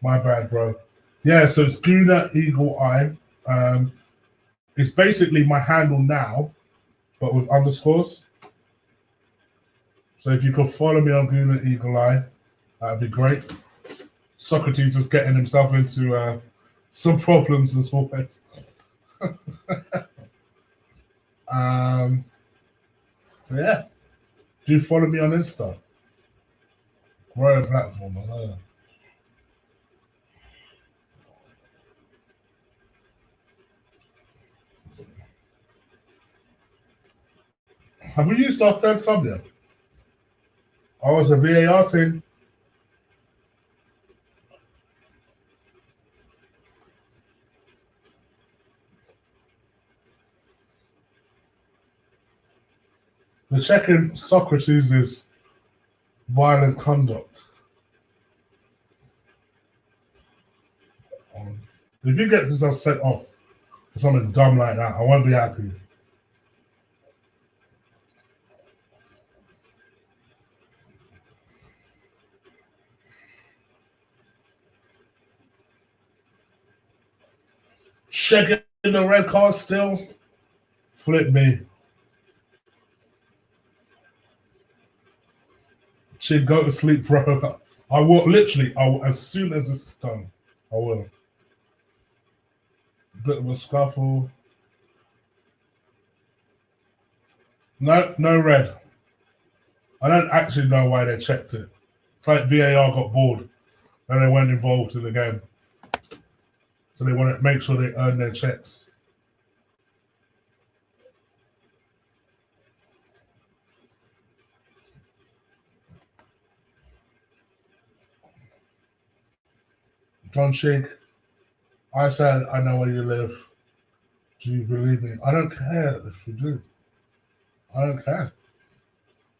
bad, bro. Yeah, so it's Guna Eagle Eye. It's basically my handle now, but with underscores. So if you could follow me on Guna Eagle Eye, that'd be great. Socrates just getting himself into some problems as always. Yeah. Do you follow me on Insta? Growing platform, I know. Have we used our third sub yet? Oh, it's a VAR team. The checking Socrates is violent conduct. If he gets himself sent off for something dumb like that, I won't be happy. Checking the red card still. Flip me. Chig, go to sleep, bro. I will literally, as soon as it's done, I will. Bit of a scuffle. No red. I don't actually know why they checked it. It's like VAR got bored and they weren't involved in the game. So they want to make sure they earn their checks. John Chig, I said, I know where you live. Do you believe me? I don't care if you do. I don't care.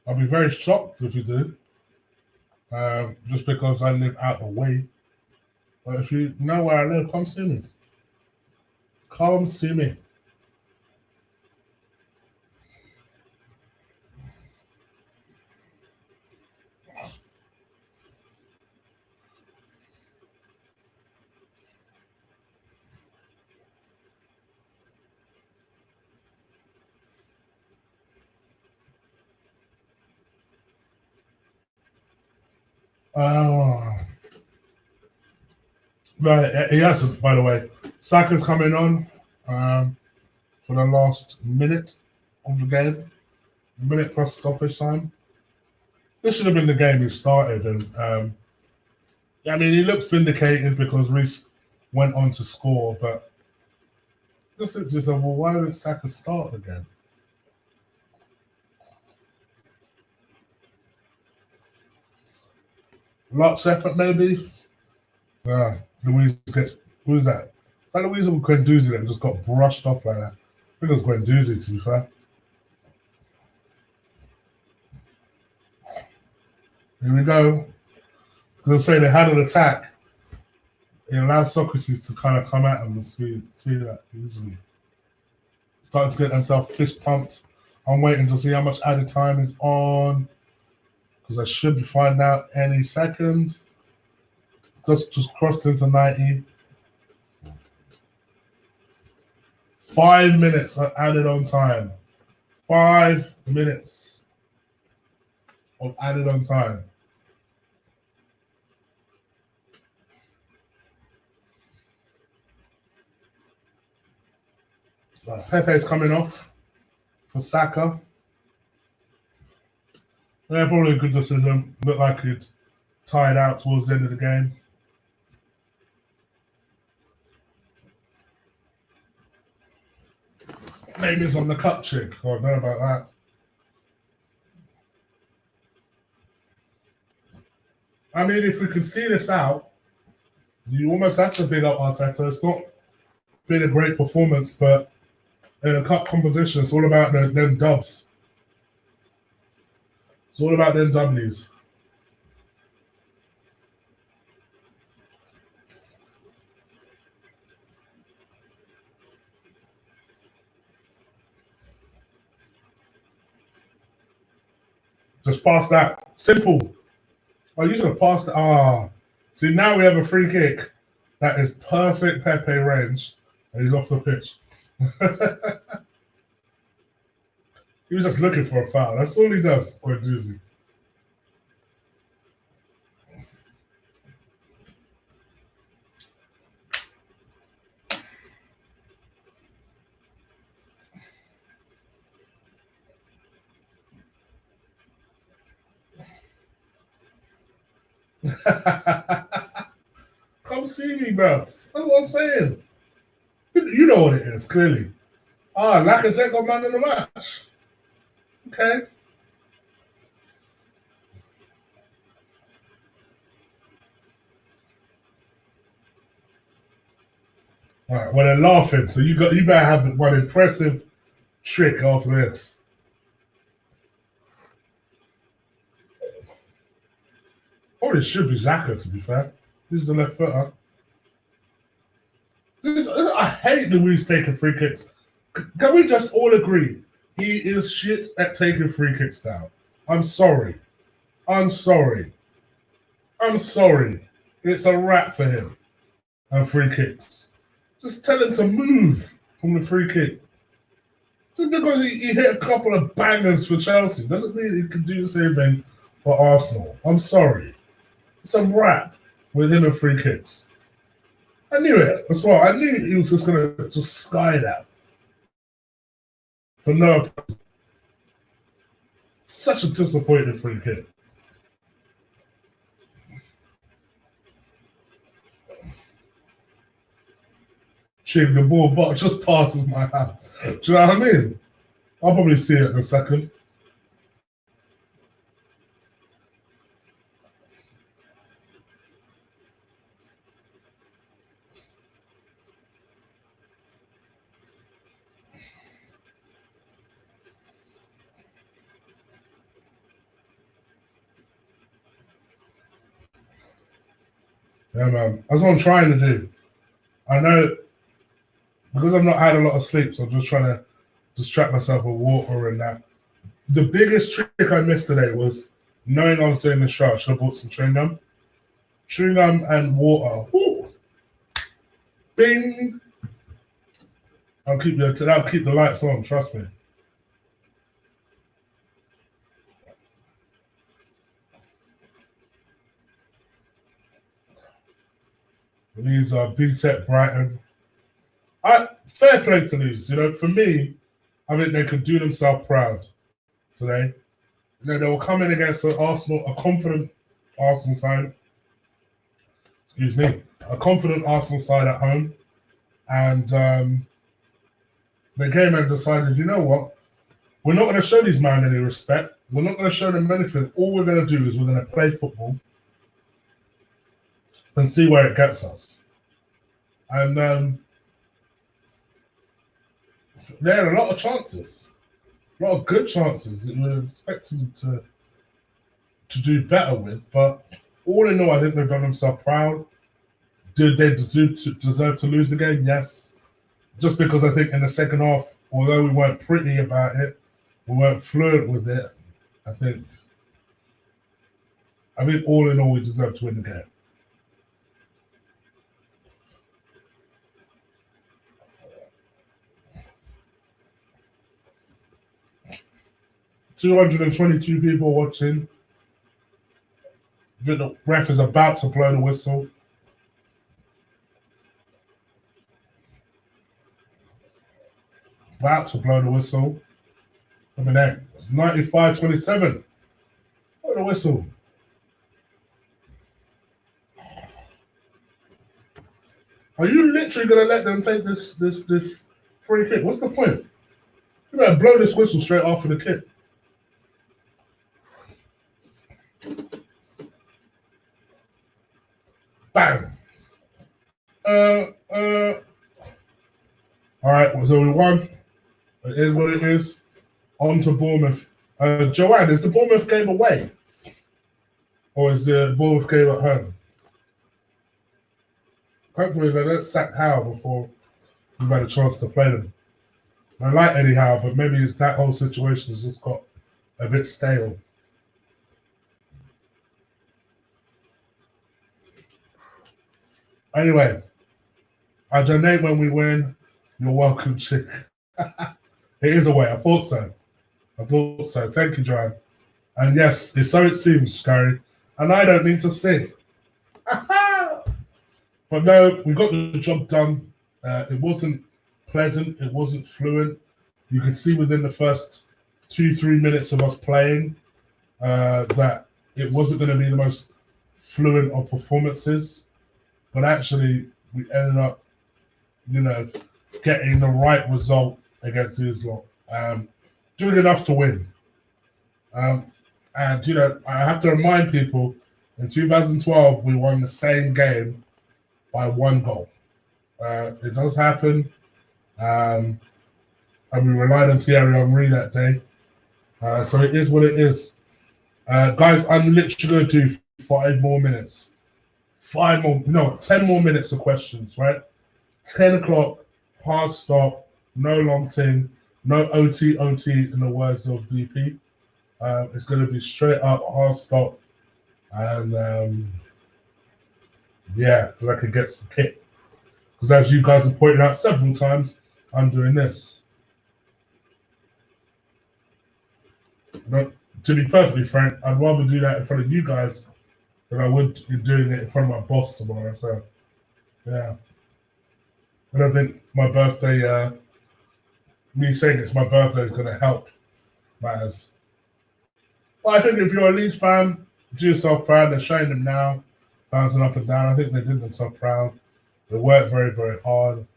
I'll be very shocked if you do. Just because I live out the way. But if you know where I live, come see me. Come see me. No, he hasn't, by the way. Saka's coming on for the last minute of the game, minute plus stoppage time. This should have been the game he started, and I mean, he looks vindicated because Reece went on to score, but just well, why didn't Saka start again? Lots effort, maybe. Louise gets. Who's that? Is that Louise or Guendouzi that just got brushed off like that? I think it was Guendouzi, to be fair. Here we go. They'll say they had an attack. It allowed Socrates to kind of come at him and see that easily. Starting to get themselves fist pumped. I'm waiting to see how much added time is on because I should be finding out any second. Just crossed into 90. 5 minutes added on time. 5 minutes of added on time. Pepe's coming off for Saka. Yeah, probably a good decision. Looked like it's tied out towards the end of the game. Name is on the cup, Chig. I don't know about that. I mean, if we can see this out, you almost have to big up Arteta. It's not been a great performance, but in a cup competition, it's all about them dubs. It's all about them W's. Just pass that. Simple. Oh, you should have passed it. See, now we have a free kick that is perfect Pepe range, and he's off the pitch. He was just looking for a foul. That's all he does, Guendouzi. Come see me, bro. That's what I'm saying. You know what it is, clearly. Lacazette got man in the match. Okay. All right. Well, they're laughing, so you better have one impressive trick after this. Or it should be Xhaka, to be fair. This is the left footer. I hate Luis taking free kicks. Can we just all agree? He is shit at taking free kicks now. I'm sorry. It's a wrap for him. And free kicks. Just tell him to move from the free kick. Just because he hit a couple of bangers for Chelsea doesn't mean he can do the same thing for Arsenal. I'm sorry. It's a wrap with him and free kicks. I knew it. That's why I knew he was just going to just sky that. For no. Such a disappointing free kick. Chig, the ball but just passes my hand. Do you know what I mean? I'll probably see it in a second. Yeah, man. That's what I'm trying to do. I know because I've not had a lot of sleep, so I'm just trying to distract myself with water and that. The biggest trick I missed today was knowing I was doing the show. I should have bought some chewing gum. Chewing gum and water. Woo! Bing! I'll keep the lights on, trust me. Leeds are BTEC Brighton. Fair play to Leeds. For me, I think they could do themselves proud today. They were coming against a confident Arsenal side. Excuse me, a confident Arsenal side at home, and they came and decided, you know what? We're not going to show these men any respect. We're not going to show them anything. All we're going to do is we're going to play football and see where it gets us. And they had a lot of chances, a lot of good chances that you would have expected them to do better with. But all in all, I think they've done themselves proud. Did they deserve to lose the game? Yes. Just because I think in the second half, although we weren't pretty about it, we weren't fluent with it, I think all in all, we deserve to win the game. $222 people watching. The ref is about to blow the whistle. About to blow the whistle. I mean, that was 95-27. Blow the whistle. Are you literally going to let them take this free kick? What's the point? You better blow this whistle straight after the kick. Bang. All right, so we won. It is what it is. On to Bournemouth. Joanne, is the Bournemouth game away? Or is the Bournemouth game at home? Hopefully they don't sack Howe before we've had a chance to play them. I like Eddie Howe, but maybe that whole situation has just got a bit stale. Anyway, I donate when we win. You're welcome, Chig. It is away. I thought so. Thank you, Joanne. And yes, so it seems, Gary. And I don't need to sing. But no, we got the job done. It wasn't pleasant. It wasn't fluent. You can see within the first 2-3 minutes of us playing that it wasn't going to be the most fluent of performances. But actually, we ended up, getting the right result against Islam. Doing enough to win. And, I have to remind people, in 2012, we won the same game by 1 goal. It does happen. And we relied on Thierry Henry that day. So it is what it is. Guys, I'm literally going to do 5 more minutes. 10 more minutes of questions, right? 10 o'clock, hard stop, no long thing, no OT in the words of VP. It's going to be straight up, hard stop. And I could get some kick. Because as you guys have pointed out several times, I'm doing this. But to be perfectly frank, I'd rather do that in front of you guys than I would in doing it in front of my boss tomorrow. So, yeah. I don't think my birthday, me saying it's my birthday is going to help matters. Well, I think if you're a Leeds fan, do yourself proud. They're showing them now, bouncing up and down. I think they did themselves proud. They worked very, very hard.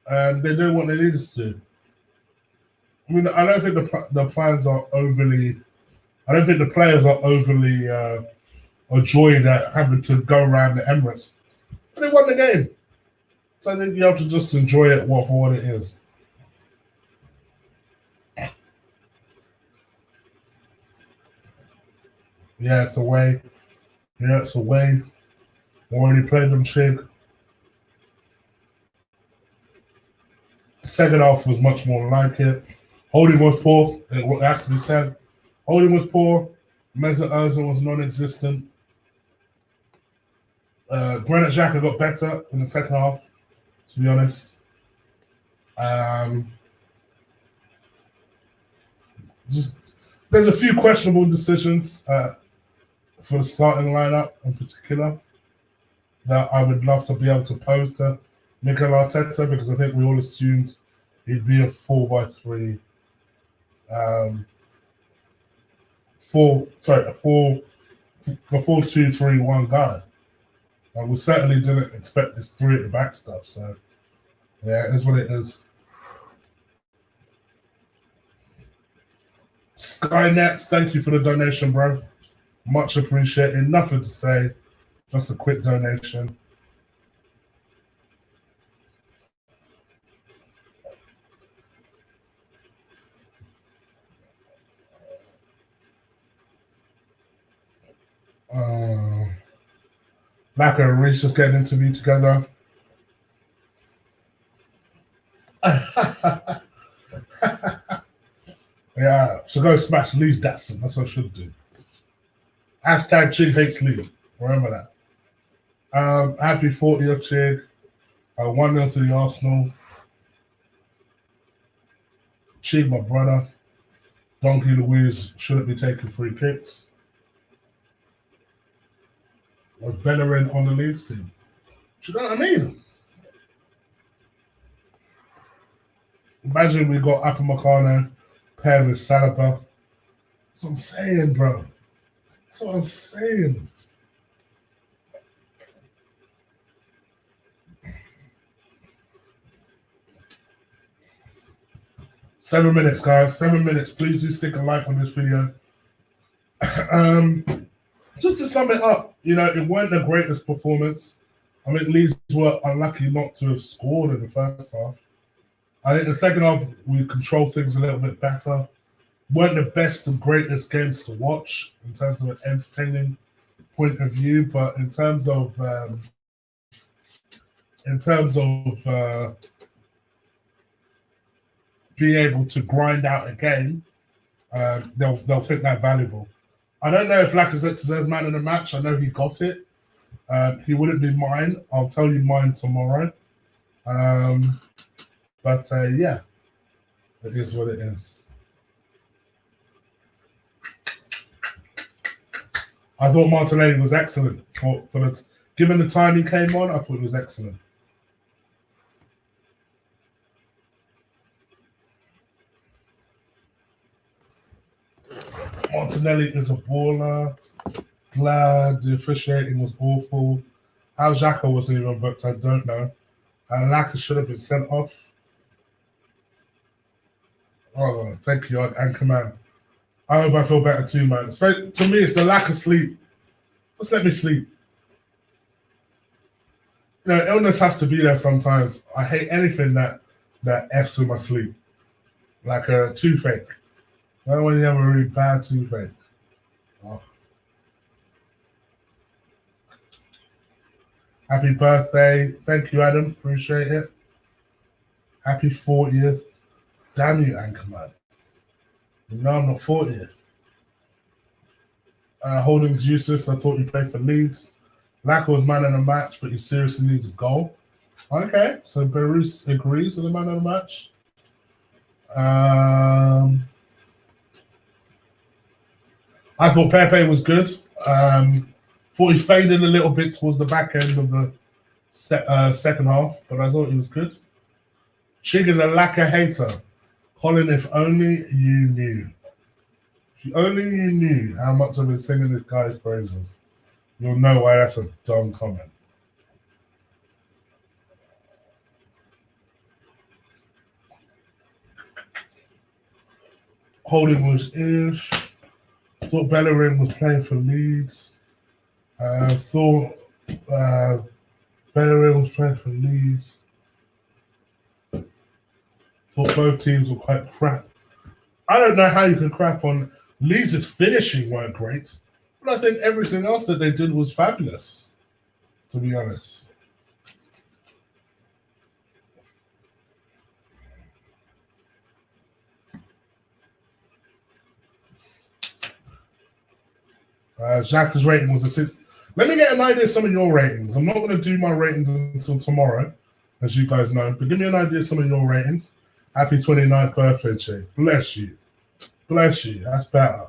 And they did what they needed to do. I mean, I don't think the fans are overly... I don't think the players are overly joyed at having to go around the Emirates. But they won the game. So I think you have to just enjoy it for what it is. Yeah, it's away. We already played them, Chig. The second half was much more like it. Holding was poor. It has to be said. Holding was poor. Mesut Ozil was non-existent. Granit Xhaka got better in the second half, to be honest. There's a few questionable decisions for the starting lineup in particular. that I would love to be able to pose to Mikel Arteta, because I think we all assumed he'd be a 4-by-3, a 4-2-3-1 guy. And we certainly didn't expect this 3 at the back stuff. So yeah, it is what it is. Skynet, thank you for the donation, bro. Much appreciated. Nothing to say, just a quick donation. Laka and Reese just getting an interview together. Yeah, so go smash Leeds Datsun. That's what I should do. Hashtag Chig hates Leeds. Remember that. Happy 40th, Chig. 1-0 to the Arsenal. Chig, my brother. Donkey Louise shouldn't be taking free kicks. Was Bellerin on the Leeds team? Do you know what I mean? Imagine we got Upamecano paired with Saliba. That's what I'm saying, bro. That's what I'm saying. Seven minutes, guys. 7 minutes. Please do stick a like on this video. Just to sum it up, you know, it weren't the greatest performance. I mean, Leeds were unlucky not to have scored in the first half. I think the second half, we controlled things a little bit better. Weren't the best and greatest games to watch in terms of an entertaining point of view, but in terms of being able to grind out a game, they'll think that valuable. I don't know if Lacazette deserves man of the match. I know he got it. He wouldn't be mine. I'll tell you mine tomorrow. But yeah, it is what it is. I thought Martinelli was excellent for the given the time he came on. I thought he was excellent. Martinelli is a baller. Glad the officiating was awful. How Xhaka wasn't even booked, I don't know. And Laka should have been sent off. Oh, thank you, Anchorman. I hope I feel better too, man. To me, it's the lack of sleep. Just let me sleep. You know, illness has to be there sometimes. I hate anything that F's with my sleep. Like a toothache. I don't when you have a really bad toothache. Oh. Happy birthday. Thank you, Adam. Appreciate it. Happy 40th. Damn you, Anchorman. No, I'm not 40th. Holding's useless. I thought you played for Leeds. Laka was man of the match, but he seriously needs a goal. Okay, so Beirut agrees with the man of the match. I thought Pepe was good. Thought he faded a little bit towards the back end of the second half, but I thought he was good. Chig is a Laka hater. Colin, if only you knew. If only you knew how much I've been singing this guy's praises, you'll know why that's a dumb comment. Holding was ish. Thought Bellerin was playing for Leeds. Thought Bellerin was playing for Leeds. Thought both teams were quite crap. I don't know how you can crap on Leeds' finishing weren't great, but I think everything else that they did was fabulous, to be honest. Xhaka's rating was a 6. Let me get an idea of some of your ratings. I'm not going to do my ratings until tomorrow, as you guys know, but give me an idea of some of your ratings. Happy 29th birthday, Chig. Bless you. Bless you. That's better.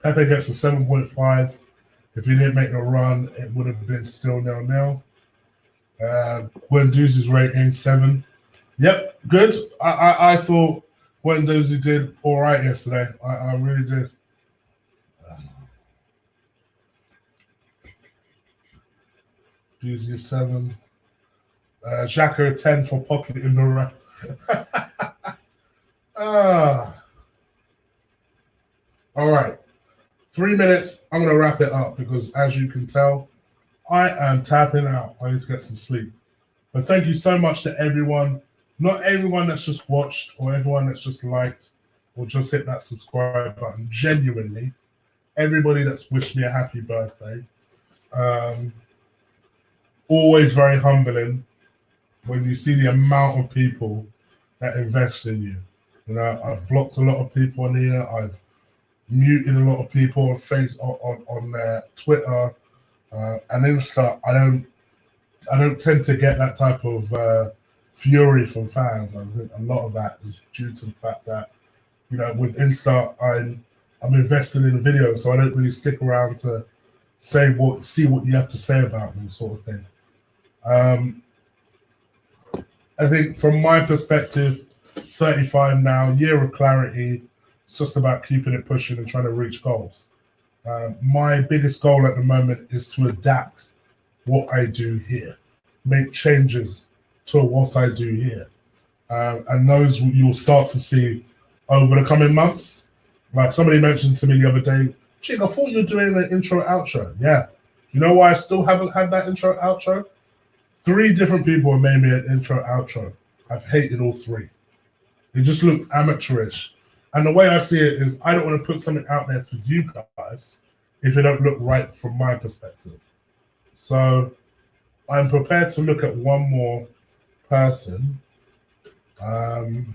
Pepe gets a 7.5. If he didn't make the run, it would have been still 0-0. Guendouzi's rating 7. Yep, good. I thought Guendouzi did all right yesterday. I really did. Guendouzi 7. Xhaka 10 for pocket in the run. All right. 3 minutes. I'm going to wrap it up because, as you can tell, I am tapping out. I need to get some sleep. But thank you so much to everyone. Not everyone that's just watched or everyone that's just liked or just hit that subscribe button. Genuinely, everybody that's wished me a happy birthday. Always very humbling when you see the amount of people that invest in you. You know, I've blocked a lot of people on here. I've muted a lot of people on Twitter and Insta. I don't tend to get that type of fury from fans. I think a lot of that is due to the fact that, you know, with Insta, I'm invested in the video, so I don't really stick around to see what you have to say about them, sort of thing. I think from my perspective, 35 now, year of clarity. It's just about keeping it pushing and trying to reach goals. My biggest goal at the moment is to adapt what I do here, make changes to what I do here. And those you'll start to see over the coming months. Like somebody mentioned to me the other day, Chig, I thought you were doing an intro outro. Yeah. You know why I still haven't had that intro outro? 3 different people have made me an intro outro. I've hated all 3. They just look amateurish. And the way I see it is I don't want to put something out there for you guys if it don't look right from my perspective. So I'm prepared to look at one more person and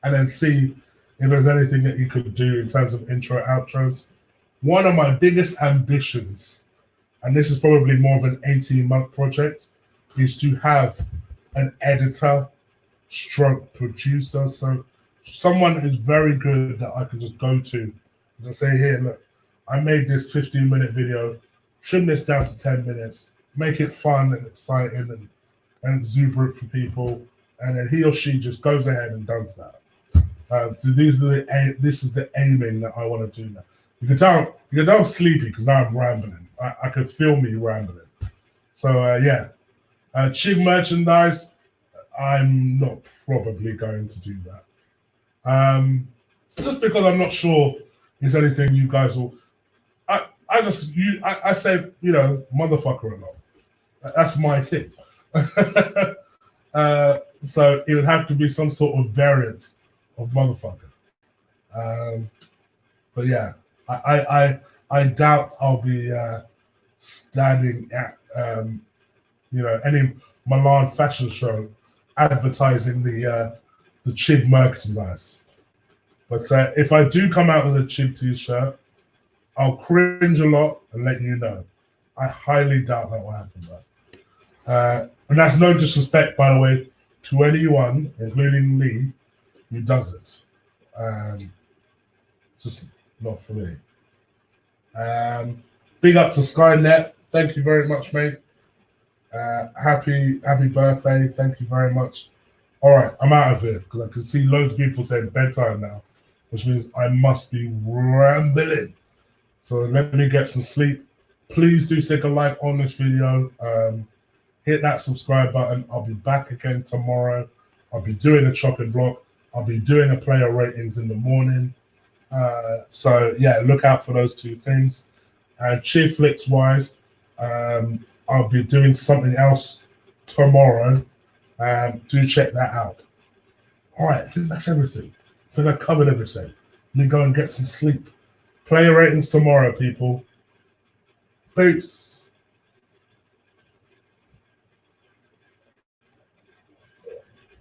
then see if there's anything that you could do in terms of intro outros. One of my biggest ambitions, and this is probably more of an 18-month project, is to have an editor stroke producer. So someone is very good that I can just go to and just say, here, look, I made this 15-minute video, trim this down to 10 minutes, make it fun and exciting and exuberant for people, and then he or she just goes ahead and does that. So this is the aiming that I want to do now. You can tell I'm sleepy because now I'm rambling. I can feel me rambling. So yeah, Chig merchandise, I'm not probably going to do that. Just because I'm not sure there's anything you guys will. I say, you know, motherfucker a lot. That's my thing. So it would have to be some sort of variance of motherfucker. But yeah, I doubt I'll be standing at you know, any Milan fashion show advertising the Chig merchandise. But if I do come out with a Chig t-shirt, I'll cringe a lot and let you know. I highly doubt that will happen, though. And that's no disrespect, by the way, to anyone, including me, who does it. Just not for me. Big up to Skynet. Thank you very much, mate. Happy birthday. Thank you very much. All right, I'm out of here because I can see loads of people saying bedtime now, which means I must be rambling. So let me get some sleep. Please do stick a like on this video. Hit that subscribe button. I'll be back again tomorrow. I'll be doing a chopping block. I'll be doing a player ratings in the morning. So yeah, look out for those 2 things. And cheer flicks wise, I'll be doing something else tomorrow. Do check that out. All right, I think that's everything. I think I covered everything. Let me go and get some sleep. Player ratings tomorrow, people. Peace.